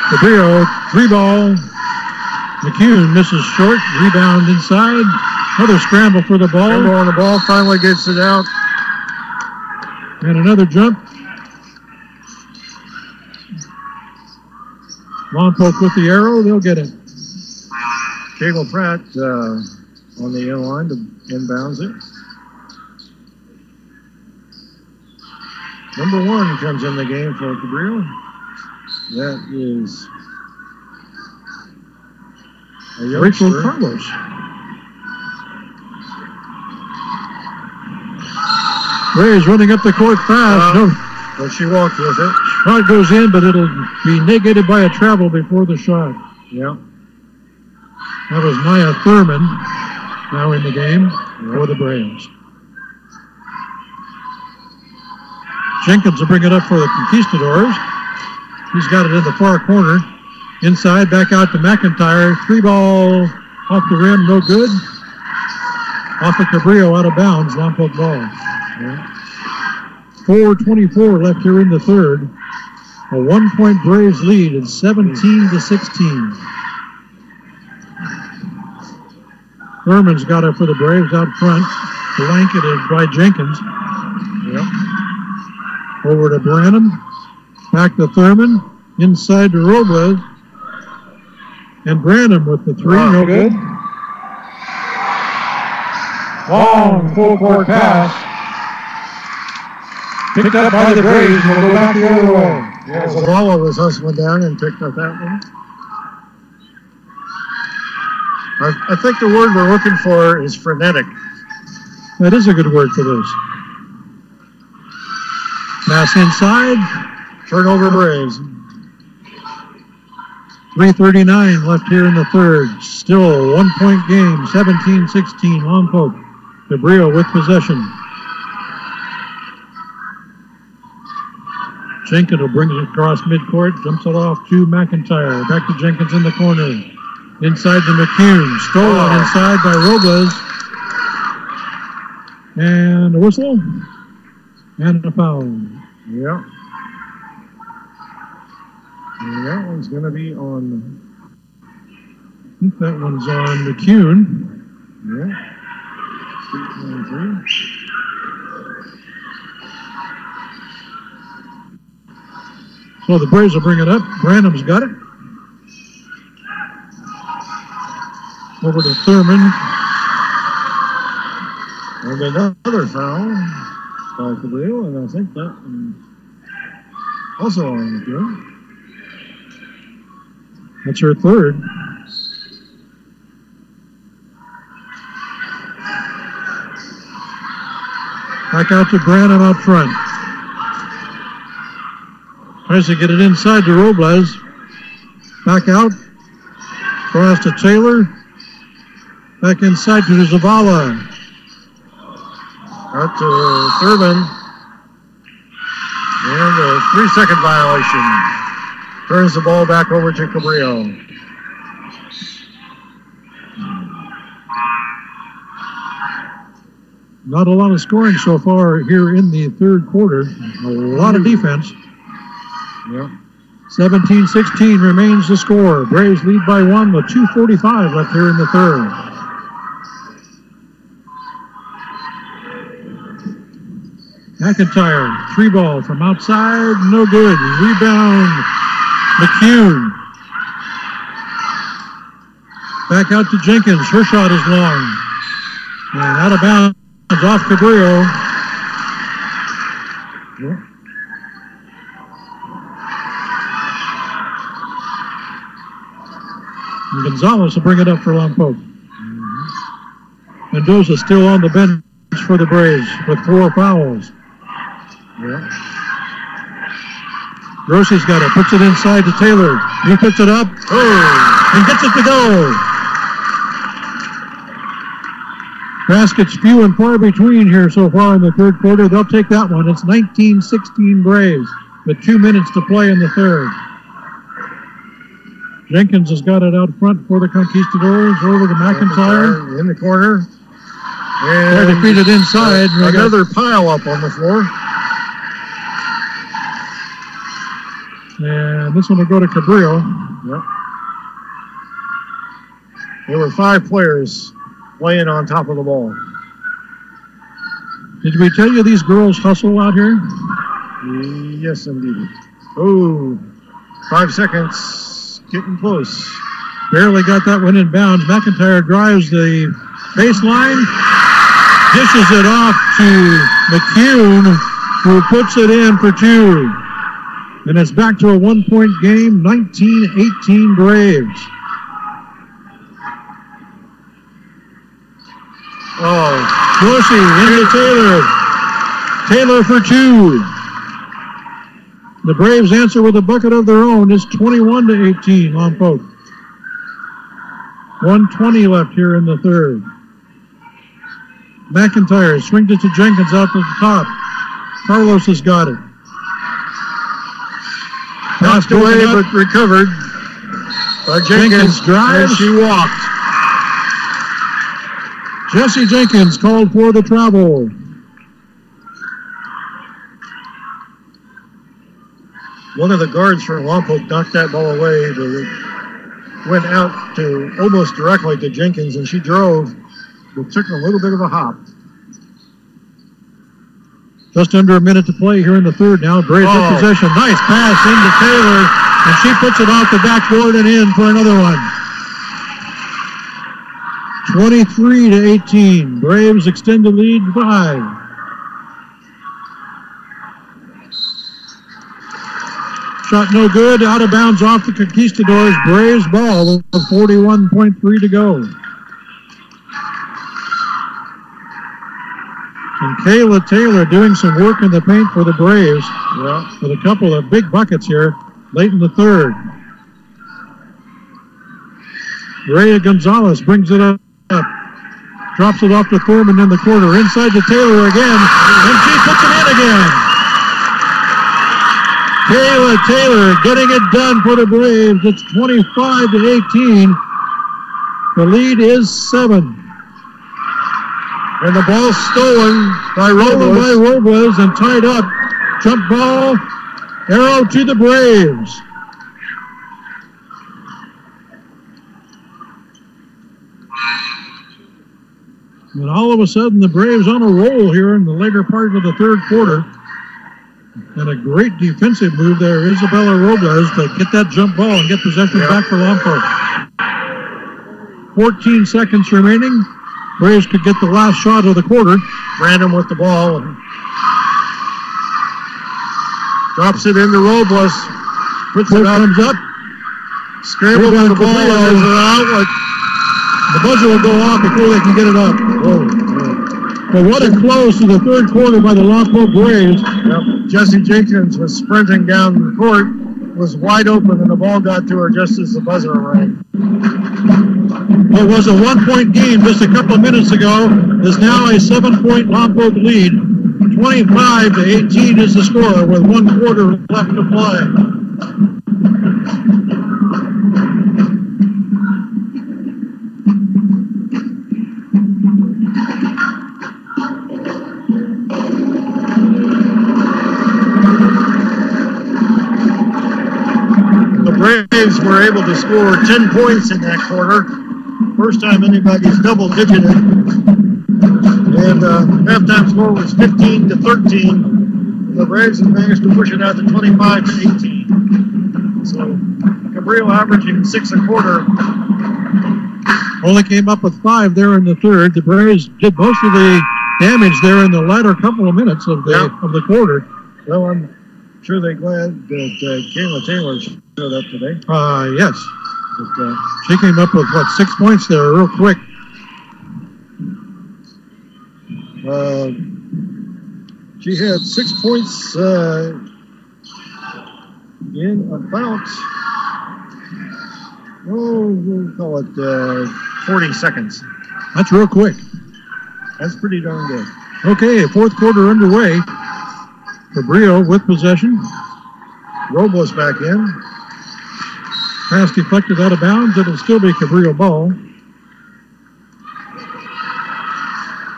Cabrillo, 3-ball. McCune misses short. Rebound inside. Another scramble for the ball. Scramble on the ball. Finally gets it out. And another jump. Lompoc with the arrow. They'll get it. Cable Pratt on the end line to inbounds it. Number 1 comes in the game for Cabrillo. That is Rachel Carlos. Braves running up the court fast. No. But she walked with it. Shot goes in, but it'll be negated by a travel before the shot. Yeah. That was Maya Thurman now in the game for the Braves. Jenkins will bring it up for the Conquistadors. He's got it in the far corner. Inside, back out to McIntyre. 3-ball off the rim, no good. Off of Cabrillo, out of bounds, Lompoc Valley. 4:24 left here in the third. A 1-point Braves lead at 17-16. Thurman's got it for the Braves out front. Blanketed by Jenkins. Over to Branham. Back to Thurman. Inside to Robles. And Branham with the three. No good. Long full court pass. Picked up by the Braves and will go back the other way. Yeah, Zavala was hustling down and picked up that one. I think the word we're looking for is frenetic. That is a good word for this. Pass inside. Turnover Braves. 3:39 left here in the third. Still a 1-point game. 17-16. Lompoc. Cabrillo with possession. Jenkins will bring it across midcourt. Jumps it off to McIntyre. Back to Jenkins in the corner. Inside to McCune. Stolen inside by Robles. And a whistle. And a foul. Yeah. And that one's going to be on. I think that one's on McCune. Yeah. 3-23. So the Braves will bring it up. Branham's got it. Over to Thurman. And another foul by Cabrillo, and I think that also on the field. That's her third. Back out to Branham out front. Tries to get it inside to Robles. Back out. Cross to Taylor. Back inside to Zavala. Out to Thurman. And a 3-second violation. Turns the ball back over to Cabrillo. Not a lot of scoring so far here in the third quarter. A lot of defense. Yeah. 17-16 remains the score. Braves lead by 1 with 2:45 left here in the third. McIntyre, 3-ball from outside, no good. Rebound, McCune. Back out to Jenkins. Her shot is long. And out of bounds off Cabrillo. Yeah. And Gonzalez will bring it up for Lompoc. Mendoza still on the bench for the Braves with 4 fouls. Yeah. Rossi's got it. Puts it inside to Taylor. He puts it up. And gets it to go. Baskets few and far between here so far in the third quarter. They'll take that one. It's 19-16 Braves with 2 minutes to play in the third. Jenkins has got it out front for the Conquistadors. Over to McIntyre. In the corner. They're defeated inside. Another pile up on the floor. And this one will go to Cabrillo. Yep. There were 5 players playing on top of the ball. Did we tell you these girls hustle out here? Yes, indeed. Oh, 5 seconds. Getting close. Barely got that one in bounds. McIntyre drives the baseline. Dishes it off to McCune, who puts it in for 2. And it's back to a 1-point game, 19-18 Braves. Dorsey into Taylor. Taylor for 2. The Braves answer with a bucket of their own. It's 21-18, Lompoc. 1:20 left here in the third. McIntyre swings it to Jenkins out to the top. Carlos has got it. Knocked away but recovered. Jenkins drives. And she walked. Jesse Jenkins called for the travel. One of the guards for Lompoc knocked that ball away. But it went out to almost directly to Jenkins, and she drove. It took a little bit of a hop. Just under a minute to play here in the third now. Braves with possession. Nice pass into Taylor, and she puts it off the backboard and in for another one. 23-18. Braves extend the lead 5. Shot no good. Out of bounds off the Conquistadors. Braves ball with 41.3 to go. And Kayla Taylor doing some work in the paint for the Braves. Yeah. With a couple of big buckets here late in the third. Rhea Gonzalez brings it up. Drops it off to Thurman in the corner. Inside to Taylor again. And she puts it in again. Kayla Taylor getting it done for the Braves. It's 25-18. The lead is 7. And the ball stolen by Robles and tied up. Jump ball. Arrow to the Braves. And all of a sudden, the Braves on a roll here in the later part of the third quarter. And a great defensive move there, Isabella Robles, to get that jump ball and get possession back for Lompoc. 14 seconds remaining. Braves could get the last shot of the quarter. Brandon with the ball. Drops it into Robles. Puts it up. Comes up. Scrambles the ball as an outlet. The buzzer will go off before they can get it up. But what a close to the third quarter by the Lompoc Braves. Yep. Jesse Jenkins was sprinting down the court, was wide open, and the ball got to her just as the buzzer rang. What was a 1-point game just a couple of minutes ago is now a 7-point Lompoc lead. 25-18 is the score with 1 quarter left to play. Braves were able to score 10 points in that quarter. First time anybody's double-digited. And halftime score was 15-13. The Braves have managed to push it out to 25-18. So Cabrillo averaging 6 a quarter. Only came up with 5 there in the third. The Braves did most of the damage there in the latter couple of minutes of the quarter. Well, I'm sure they're glad that Kayla Taylor showed up today. Yes. But, she came up with, 6 points there real quick. She had 6 points in about, we'll call it 40 seconds. That's real quick. That's pretty darn good. Okay, fourth quarter underway. Cabrillo with possession. Robles back in. Pass deflected out of bounds. It'll still be Cabrillo ball.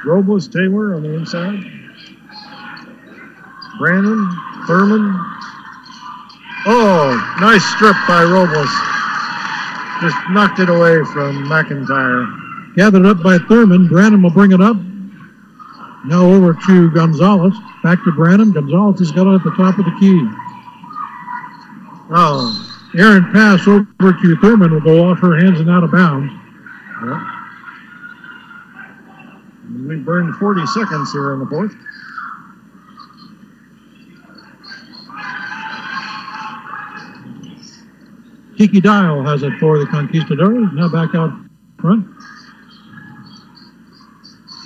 Robles, Taylor on the inside. Brandon, Thurman. Oh, nice strip by Robles. Just knocked it away from McIntyre. Gathered up by Thurman. Brandon will bring it up. Now over to Gonzalez. Back to Brandon. Gonzalez has got it at the top of the key. Errant pass over to Thurman will go off her hands and out of bounds. Yep. We burned 40 seconds here in the fourth. Kiki Dial has it for the Conquistadors. Now back out front.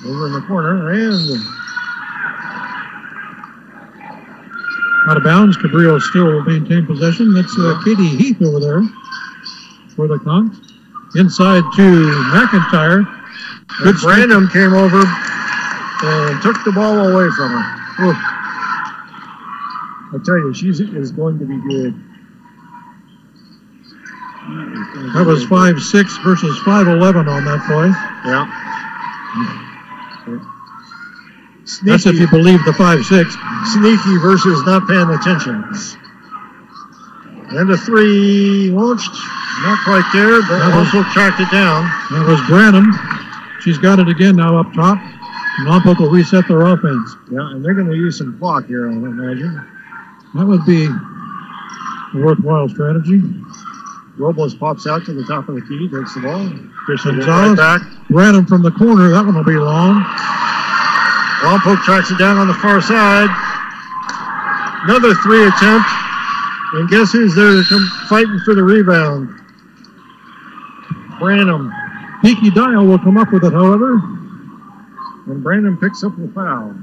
Over in the corner, and Out of bounds. Cabrillo still will maintain possession. That's Katie Heath over there for the Conks. Inside to McIntyre. Good Brandon came over and took the ball away from her. Ooh. I tell you, she is going to be good. That was 5'6" versus 5'11" on that play. Yeah. Sneaky. That's if you believe the 5'6". Sneaky versus not paying attention. And a three launched. Not quite there, but Lompoc tracked it down. That was Branham. She's got it again now up top. Lompoc will reset their offense. Yeah, and they're going to use some clock here, I imagine. That would be a worthwhile strategy. Robles pops out to the top of the key, takes the ball. Gonzalez, right back. Branham from the corner. That one will be long. Lompoc tracks it down on the far side. Another three attempt. And guess who's there fighting for the rebound? Branham. Peaky Dial will come up with it, however. And Brandon picks up the foul.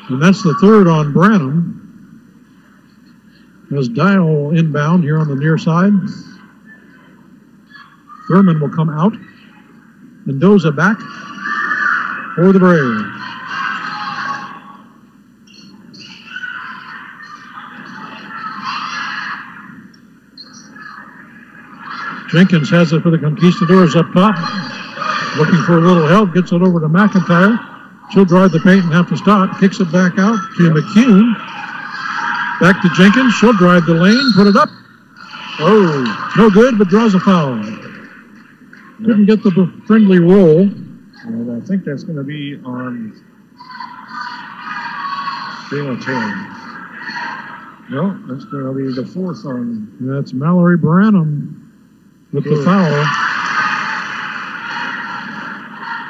And that's the third on Branham. As Dial inbound here on the near side. Thurman will come out. Mendoza back for the Braves. Jenkins has it for the Conquistadors up top. Looking for a little help. Gets it over to McIntyre. She'll drive the paint and have to stop. Kicks it back out to McCune. Back to Jenkins. She'll drive the lane. Put it up. Oh, no good, but draws a foul. Couldn't get the friendly roll. And I think that's going to be on Taylor. No, that's going to be the fourth on. That's Mallory Branham with the foul.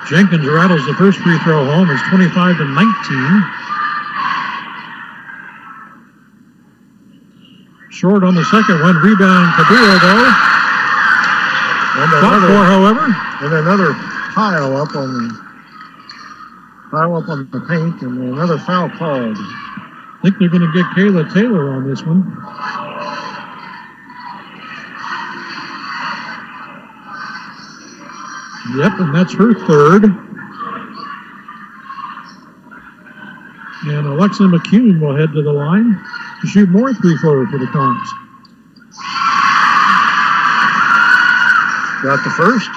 Jenkins rattles the first free throw home. It's 25-19. Short on the second one. Rebound Cabrillo, though. And another pile up on the paint, and another foul called. I think they're going to get Kayla Taylor on this one. Yep, and that's her third. And Alexa McCune will head to the line to shoot more three-pointers for the Conks. Got the first.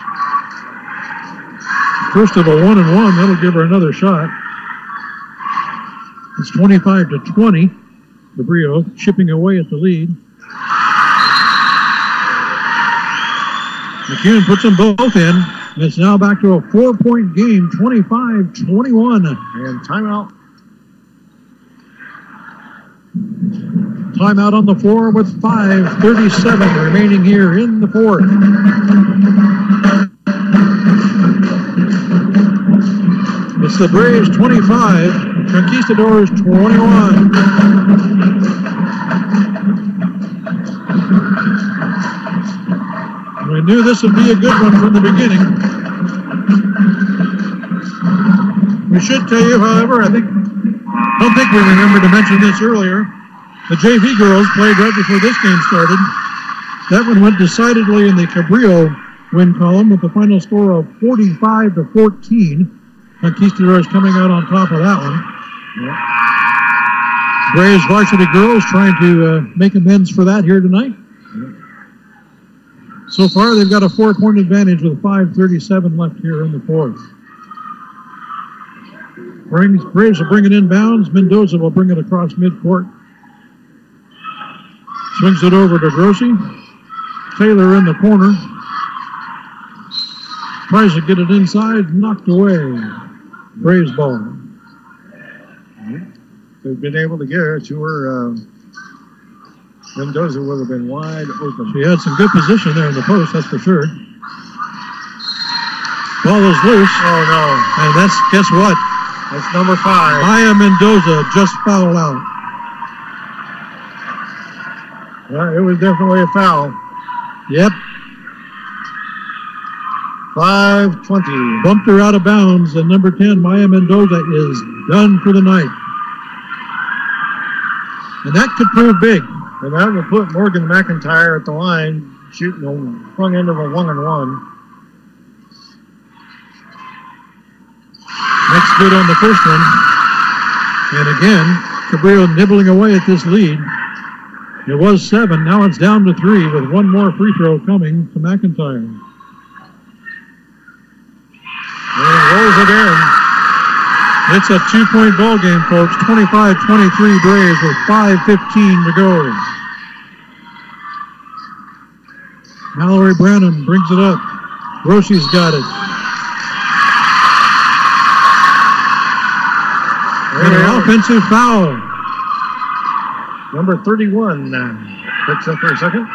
First of a 1-and-1. That'll give her another shot. It's 25-20. Cabrillo chipping away at the lead. McCune puts them both in. And it's now back to a 4-point game, 25-21. And timeout. Timeout on the floor with 5:37 remaining here in the fourth. It's the Braves 25, Conquistadors 21. We knew this would be a good one from the beginning. We should tell you, however, I don't think we remember to mention this earlier. The JV girls played right before this game started. That one went decidedly in the Cabrillo win column with the final score of 45-14. Conquistadors coming out on top of that one. Yeah. Braves varsity girls trying to make amends for that here tonight. Yeah. So far, they've got a 4-point advantage with 5:37 left here in the fourth. Braves will bring it inbounds. Mendoza will bring it across midcourt. Swings it over to Grossi. Taylor in the corner. Tries to get it inside. Knocked away. Braves ball. They've been able to get her to her. Mendoza would have been wide open. She had some good position there in the post, that's for sure. Ball is loose. Oh, no. And that's, guess what? That's number 5. Maya Mendoza just fouled out. Well, it was definitely a foul. Yep. 5:20. Bumped her out of bounds, and number 10, Maya Mendoza, is done for the night. And that could prove big. And that will put Morgan McIntyre at the line, shooting the front end of a 1-and-1. Next good on the first one. And again, Cabrillo nibbling away at this lead. It was 7, now it's down to 3 with one more free throw coming to McIntyre. And rolls it in. It's a 2-point ball game, folks. 25-23 Braves with 5:15 to go. Mallory Branham brings it up. Rossi's got it. And an offensive foul. Number 31 picks up for a second.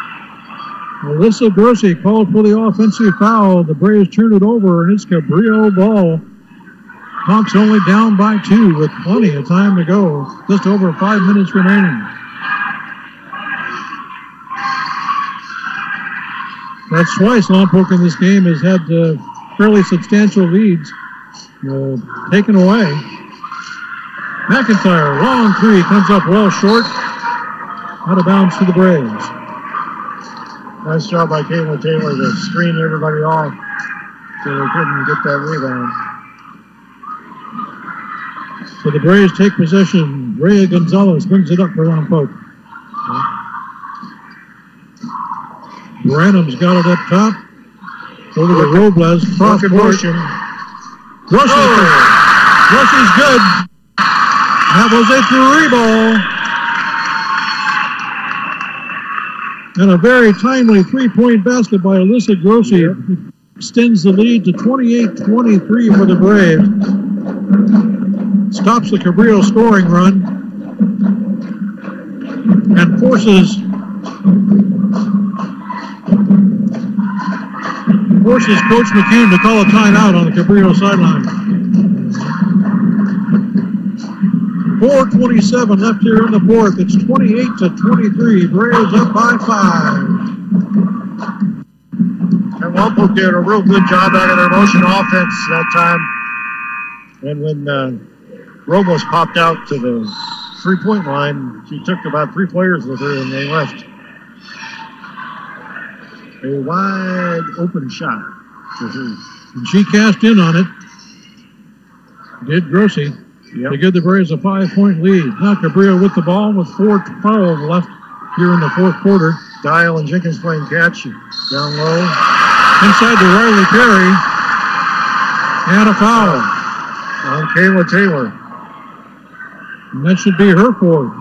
Alyssa Grossi called for the offensive foul. The Braves turn it over, and it's Cabrillo ball. Hawks only down by 2 with plenty of time to go. Just over 5 minutes remaining. That's twice Lompoc in this game has had fairly substantial leads taken away. McIntyre, long three, comes up well short. Out of bounds to the Braves. Nice job by Kayla Taylor to screen everybody off so they couldn't get that rebound. So the Braves take possession. Rhea Gonzalez brings it up for Lompoc. Branham's got it up top. Over to Robles. Cross motion. Rossi's good. That was a 3-ball. And a very timely 3-point basket by Alyssa Grossi extends the lead to 28-23 for the Braves. Stops the Cabrillo scoring run and forces Coach McCune to call a timeout on the Cabrillo sideline. 4:27 left here in the fourth. It's 28-23. Braves up by 5. And Lompoc did a real good job out of their motion offense that time. And when Robles popped out to the 3-point line, she took about 3 players with her and they left. A wide open shot for her. And she cast in on it. Did Grossi. To give the Braves a 5-point lead. Now Cabrillo with the ball with 4:12 left here in the fourth quarter. Dial and Jenkins playing catch. Down low. Inside to Riley Perry. And a foul. On Kayla Taylor. And that should be her fourth.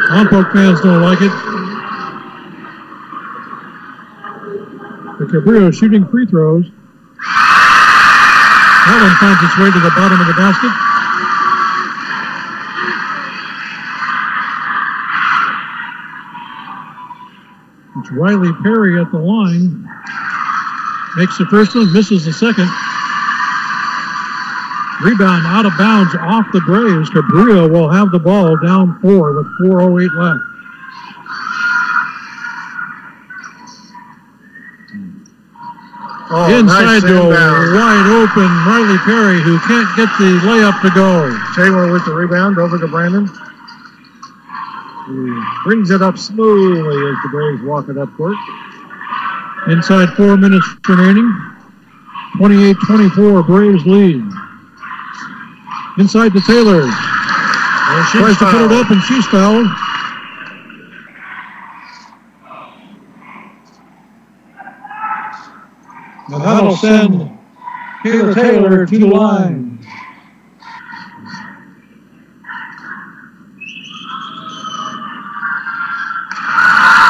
Lompoc fans don't like it. The Cabrillo shooting free throws. That one finds its way to the bottom of the basket. It's Riley Perry at the line. Makes the first one, misses the second. Rebound out of bounds off the Braves. Cabrillo will have the ball down 4 with 4:08 left. Oh, inside nice to a wide open Riley Perry, who can't get the layup to go. Taylor with the rebound over to Brandon. He brings it up smoothly as the Braves walk it up court. Inside 4 minutes remaining. 28-24, Braves lead. Inside to Taylor. Tries to put it up and she's fouled. And that'll send Kayla Taylor to the line.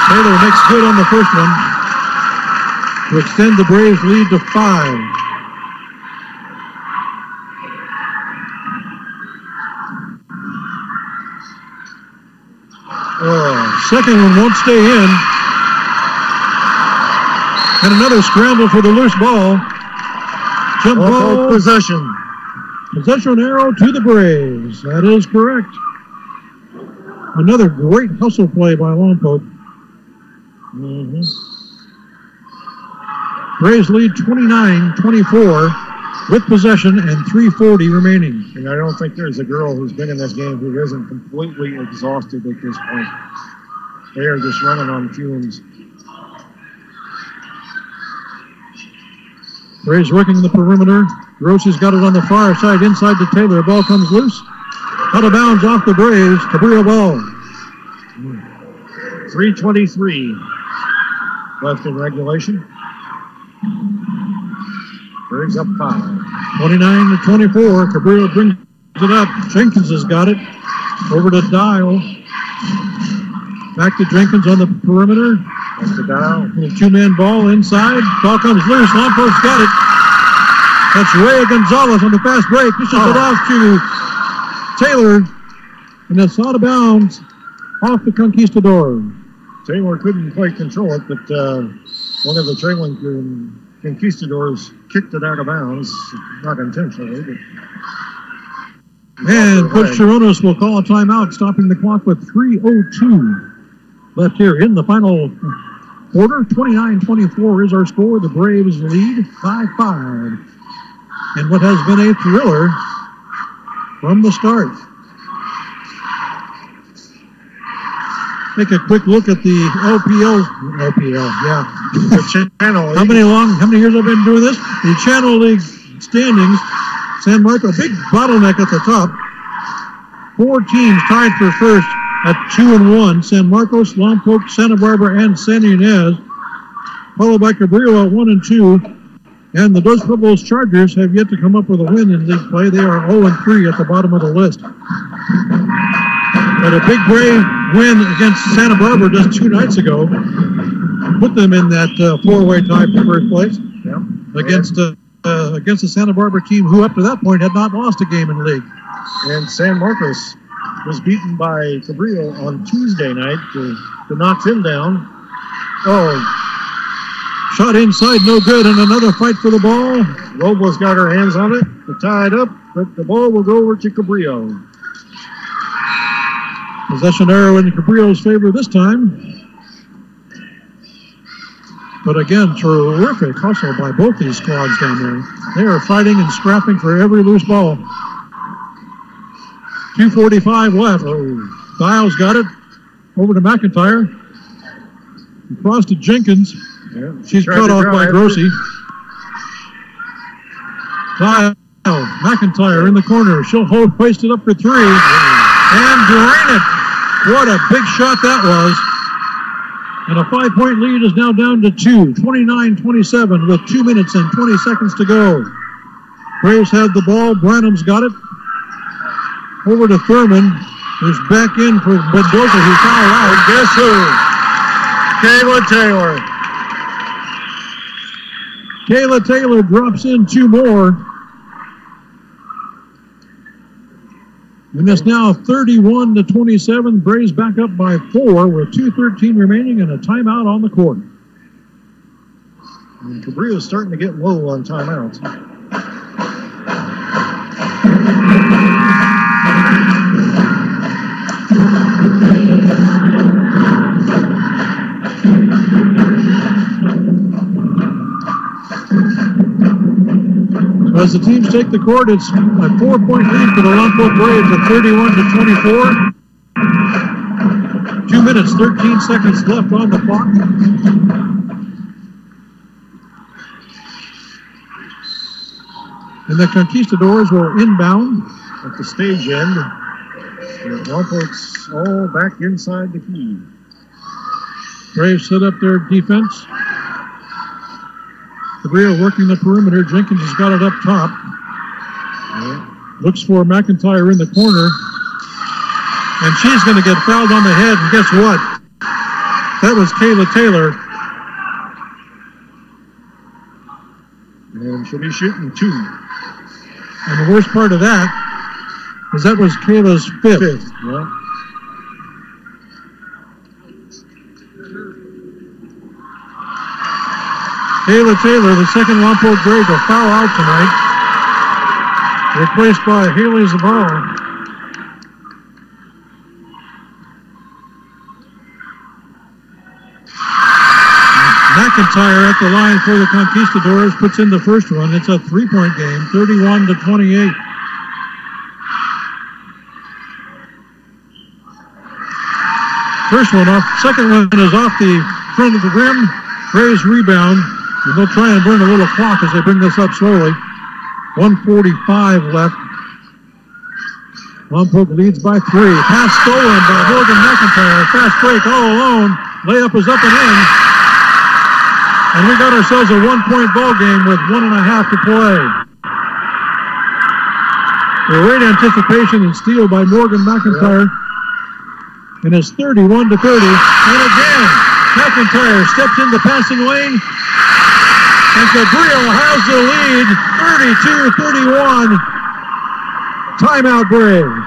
Taylor makes good on the first one to extend the Braves' lead to 5. Second one won't stay in. And another scramble for the loose ball. Jump ball. Possession. Possession arrow to the Braves. That is correct. Another great hustle play by Lompoc. Braves lead 29-24. with possession and 3:40 remaining. And I don't think there's a girl who's been in this game who isn't completely exhausted at this point. They are just running on fumes. Braves working the perimeter. Grossi's got it on the far side inside to Taylor. Ball comes loose. Out of bounds off the Braves. Cabrillo ball. 3:23 left in regulation. Braves up 5. 29-24. Cabrillo brings it up. Jenkins has got it. Over to Dial. Back to Jenkins on the perimeter. Back to Dial. Two-man ball inside. Ball comes loose. Lompoc's got it. That's Rhea Gonzalez on the fast break. Pushes it off to Taylor. And it's out of bounds off the Conquistador. Taylor couldn't quite control it, but one of the trailing Conquistadors kicked it out of bounds. Not intentionally, but... And Coach Chironos will call a timeout, stopping the clock with 3:02 left here in the final quarter. 29-24 is our score. The Braves lead 5-5. And what has been a thriller from the start. Take a quick look at the LPL, yeah. The Channel League. How many years I've been doing this? The Channel League standings. San Marco, big bottleneck at the top. 4 teams tied for first at 2-1. San Marcos, Lompoc, Santa Barbara, and San Ynez. Followed by Cabrillo at 1-2. And the Dos Pueblos Chargers have yet to come up with a win in league play. They are 0-3 at the bottom of the list. But a big Brave win against Santa Barbara just 2 nights ago put them in that 4-way tie for first place against the Santa Barbara team who up to that point had not lost a game in league. And San Marcos was beaten by Cabrillo on Tuesday night to knock him down. Shot inside, no good, and another fight for the ball. Lobos got her hands on it to tie it up, but the ball will go over to Cabrillo. Possession arrow in Cabrillo's favor this time. But again, terrific hustle by both these squads down there. They are fighting and scrapping for every loose ball. 2:45 left. Dials got it. Over to McIntyre. Across to Jenkins. Yeah, she's cut off by Grossi. Dial. McIntyre in the corner. She'll hoist it up for 3. And drain it. What a big shot that was. And a 5-point lead is now down to 2. 29-27 with 2 minutes and 20 seconds to go. Braves have the ball. Branham's got it. Over to Thurman, who's back in for Mendoza, who fouled out. Guess who? Kayla Taylor. Kayla Taylor drops in 2 more. And it's now 31-27. Braves back up by 4 with 2:13 remaining and a timeout on the court. And Cabrillo's starting to get low on timeouts. As the teams take the court, it's a 4-point lead for the Lompoc Braves at 31-24. 2 minutes, 13 seconds left on the clock. And the Conquistadors will inbound at the stage end. And Lompoc's all back inside the key. Braves set up their defense. Cabrillo working the perimeter. Jenkins has got it up top. Looks for McIntyre in the corner. And she's going to get fouled on the head. And guess what? That was Kayla Taylor. And she'll be shooting 2. And the worst part of that is that was Kayla's 5th. Yeah. Kayla Taylor, the second Lompoc Brave to foul out tonight. Replaced by Haley Zavala. McIntyre at the line for the Conquistadors puts in the first one. It's a 3-point game, 31-28. First one off. Second one is off the front of the rim. Braves rebound. And they'll try and burn a little clock as they bring this up slowly. 1:45 left. Lompoc leads by 3. Pass stolen by Morgan McIntyre. Fast break all alone. Layup is up and in. And we got ourselves a 1-point ball game with 1.5 to play. Great anticipation and steal by Morgan McIntyre. And it's 31-30. And again, McIntyre steps in the passing lane. And Cabrillo has the lead, 32-31. Timeout Braves.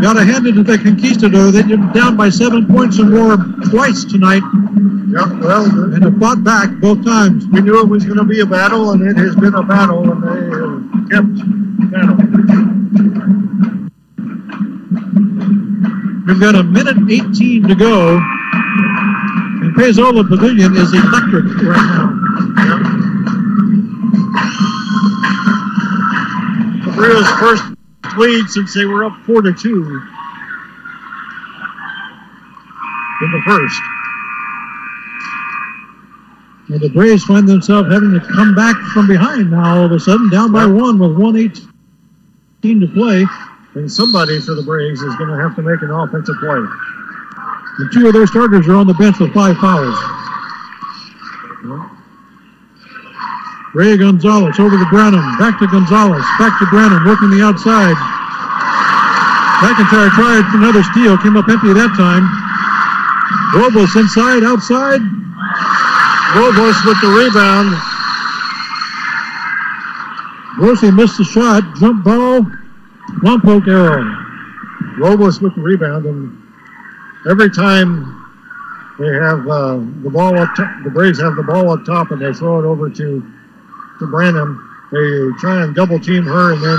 Got to hand it to the Conquistador. They've been down by 7 points or more twice tonight. Yep, well, and have fought back both times. We knew it was going to be a battle, and it has been a battle, and they have kept battling. We've got 1:18 to go. And Paisola Pavilion is electric right now. Yep. Cabrillo's first lead since they were up 4-2 in the first. And the Braves find themselves having to come back from behind now all of a sudden, down by 1 with 1:18 to play. And somebody for the Braves is going to have to make an offensive play. And 2 of their starters are on the bench with 5 fouls. Ray Gonzalez over to Branham, back to Gonzalez, back to Branham, working the outside. McIntyre tried for another steal, came up empty that time. Robles inside, outside. Robles with the rebound. Rossi missed the shot, jump ball, Lompoc arrow. Robles with the rebound, and every time they have the ball up top, the Braves have the ball up top and they throw it over to Branham. They try and double team her, and then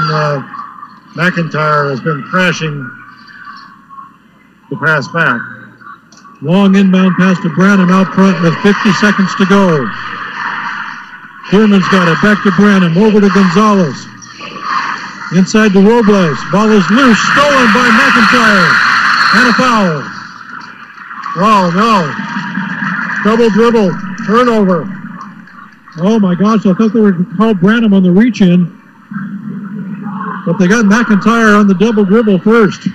McIntyre has been crashing the pass back. Long inbound pass to Branham out front with 50 seconds to go. Kierman's got it, back to Branham, over to Gonzalez. Inside to Robles, ball is loose, stolen by McIntyre, and a foul. Oh no, double dribble, turnover. Oh my gosh, I thought they were called Branham on the reach-in. But they got McIntyre on the double dribble first.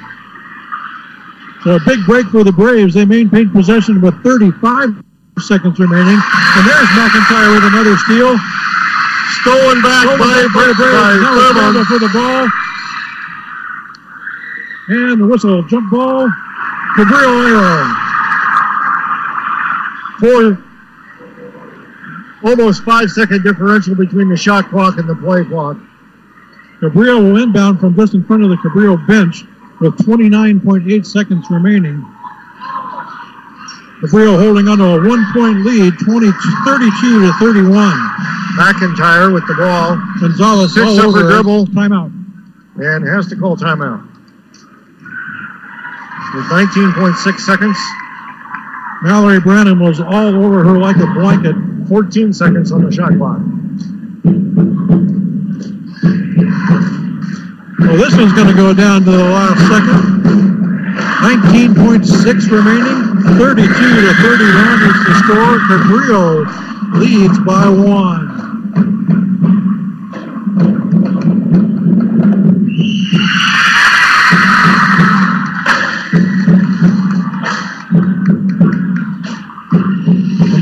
So a big break for the Braves. They maintain possession with 35 seconds remaining. And there's McIntyre with another steal. Stolen back by the Braves. Now for the ball. And the whistle, jump ball. Cabrillo arrow. Almost 5-second differential between the shot clock and the play clock. Cabrillo will inbound from just in front of the Cabrillo bench with 29.8 seconds remaining. Cabrillo holding on to a 1-point lead, 32-31. McIntyre with the ball. Gonzalez picks up the dribble. Timeout. And has to call timeout. With 19.6 seconds. Mallory Branham was all over her like a blanket. 14 seconds on the shot clock. Well, this one's going to go down to the last second. 19.6 remaining. 32-31 is the score. Cabrillo leads by 1.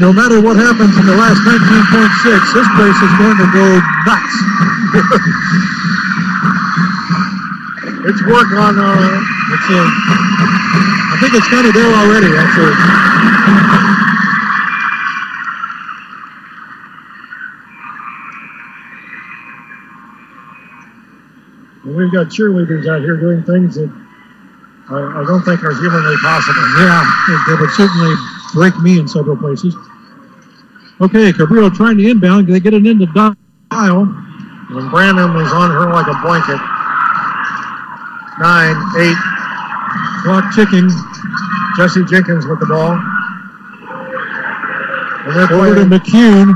No matter what happens in the last 19.6, this place is going to go nuts. It's work on, I think it's kind of there already, actually. And we've got cheerleaders out here doing things that I don't think are humanly possible. Yeah, they would certainly break me in several places. Okay, Cabrillo trying to inbound. They get it into Dial. And Brandon is on her like a blanket. 9, 8. Clock ticking. Jesse Jenkins with the ball. And they're over to playing McCune.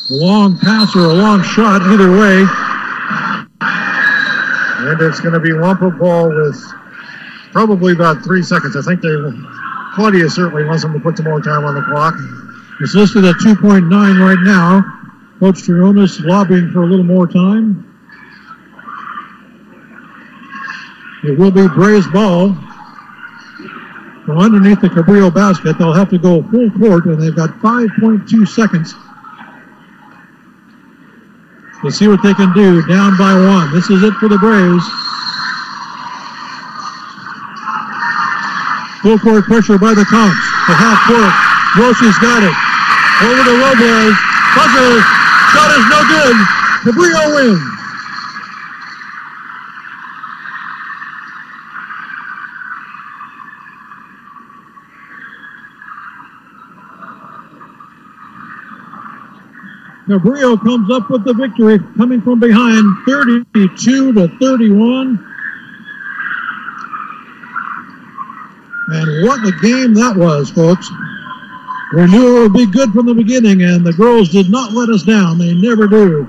A long pass or a long shot, either way. And it's going to be Lompoc ball with probably about 3 seconds. I think Claudia certainly wants them to put some more time on the clock. It's listed at 2.9 right now. Coach Trionis lobbying for a little more time. It will be Bray's ball. From underneath the Cabrillo basket, they'll have to go full court, and they've got 5.2 seconds to see what they can do, down by 1. This is it for the Braves. Full court pressure by the Conks. The half court. Rossi's got it. Over to Robles. Buzzer. Shot is no good. Cabrillo wins. Cabrillo comes up with the victory, coming from behind, 32-31. And what a game that was, folks. We knew it would be good from the beginning, and the girls did not let us down. They never do.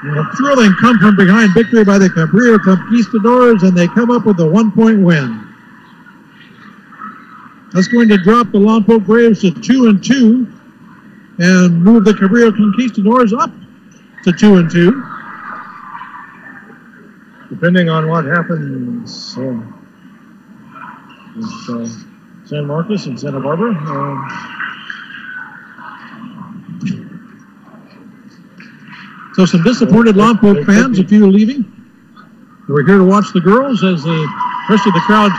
A thrilling come from behind victory by the Cabrillo Conquistadors, and they come up with a 1-point win. That's going to drop the Lompoc Braves to 2-2. And move the Cabrillo Conquistadors up to 2-2. Depending on what happens with San Marcos and Santa Barbara. So some disappointed Lompoc fans, a few leaving. We're here to watch the girls as the rest of the crowd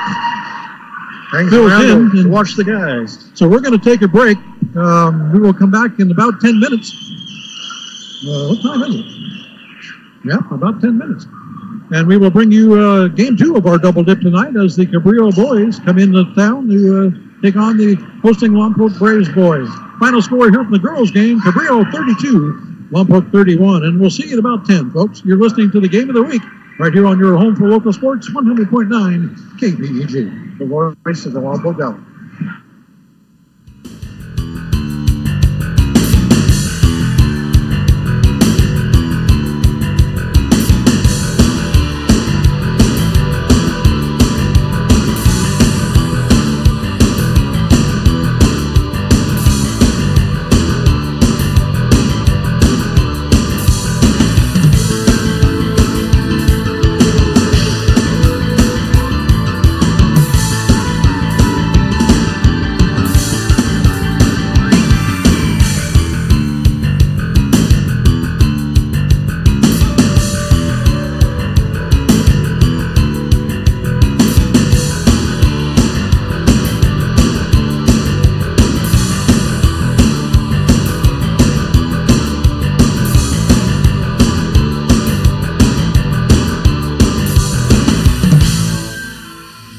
fills in and watch the guys. So we're going to take a break. We will come back in about 10 minutes. What time is it? Yeah, about 10 minutes. And we will bring you game 2 of our double dip tonight as the Cabrillo boys come into town to take on the hosting Lompoc Braves boys. Final score here from the girls game, Cabrillo 32, Lompoc 31. And we'll see you in about 10, folks. You're listening to the Game of the Week right here on your home for local sports, 100.9 KPEG. The voice of the Lompoc Valley.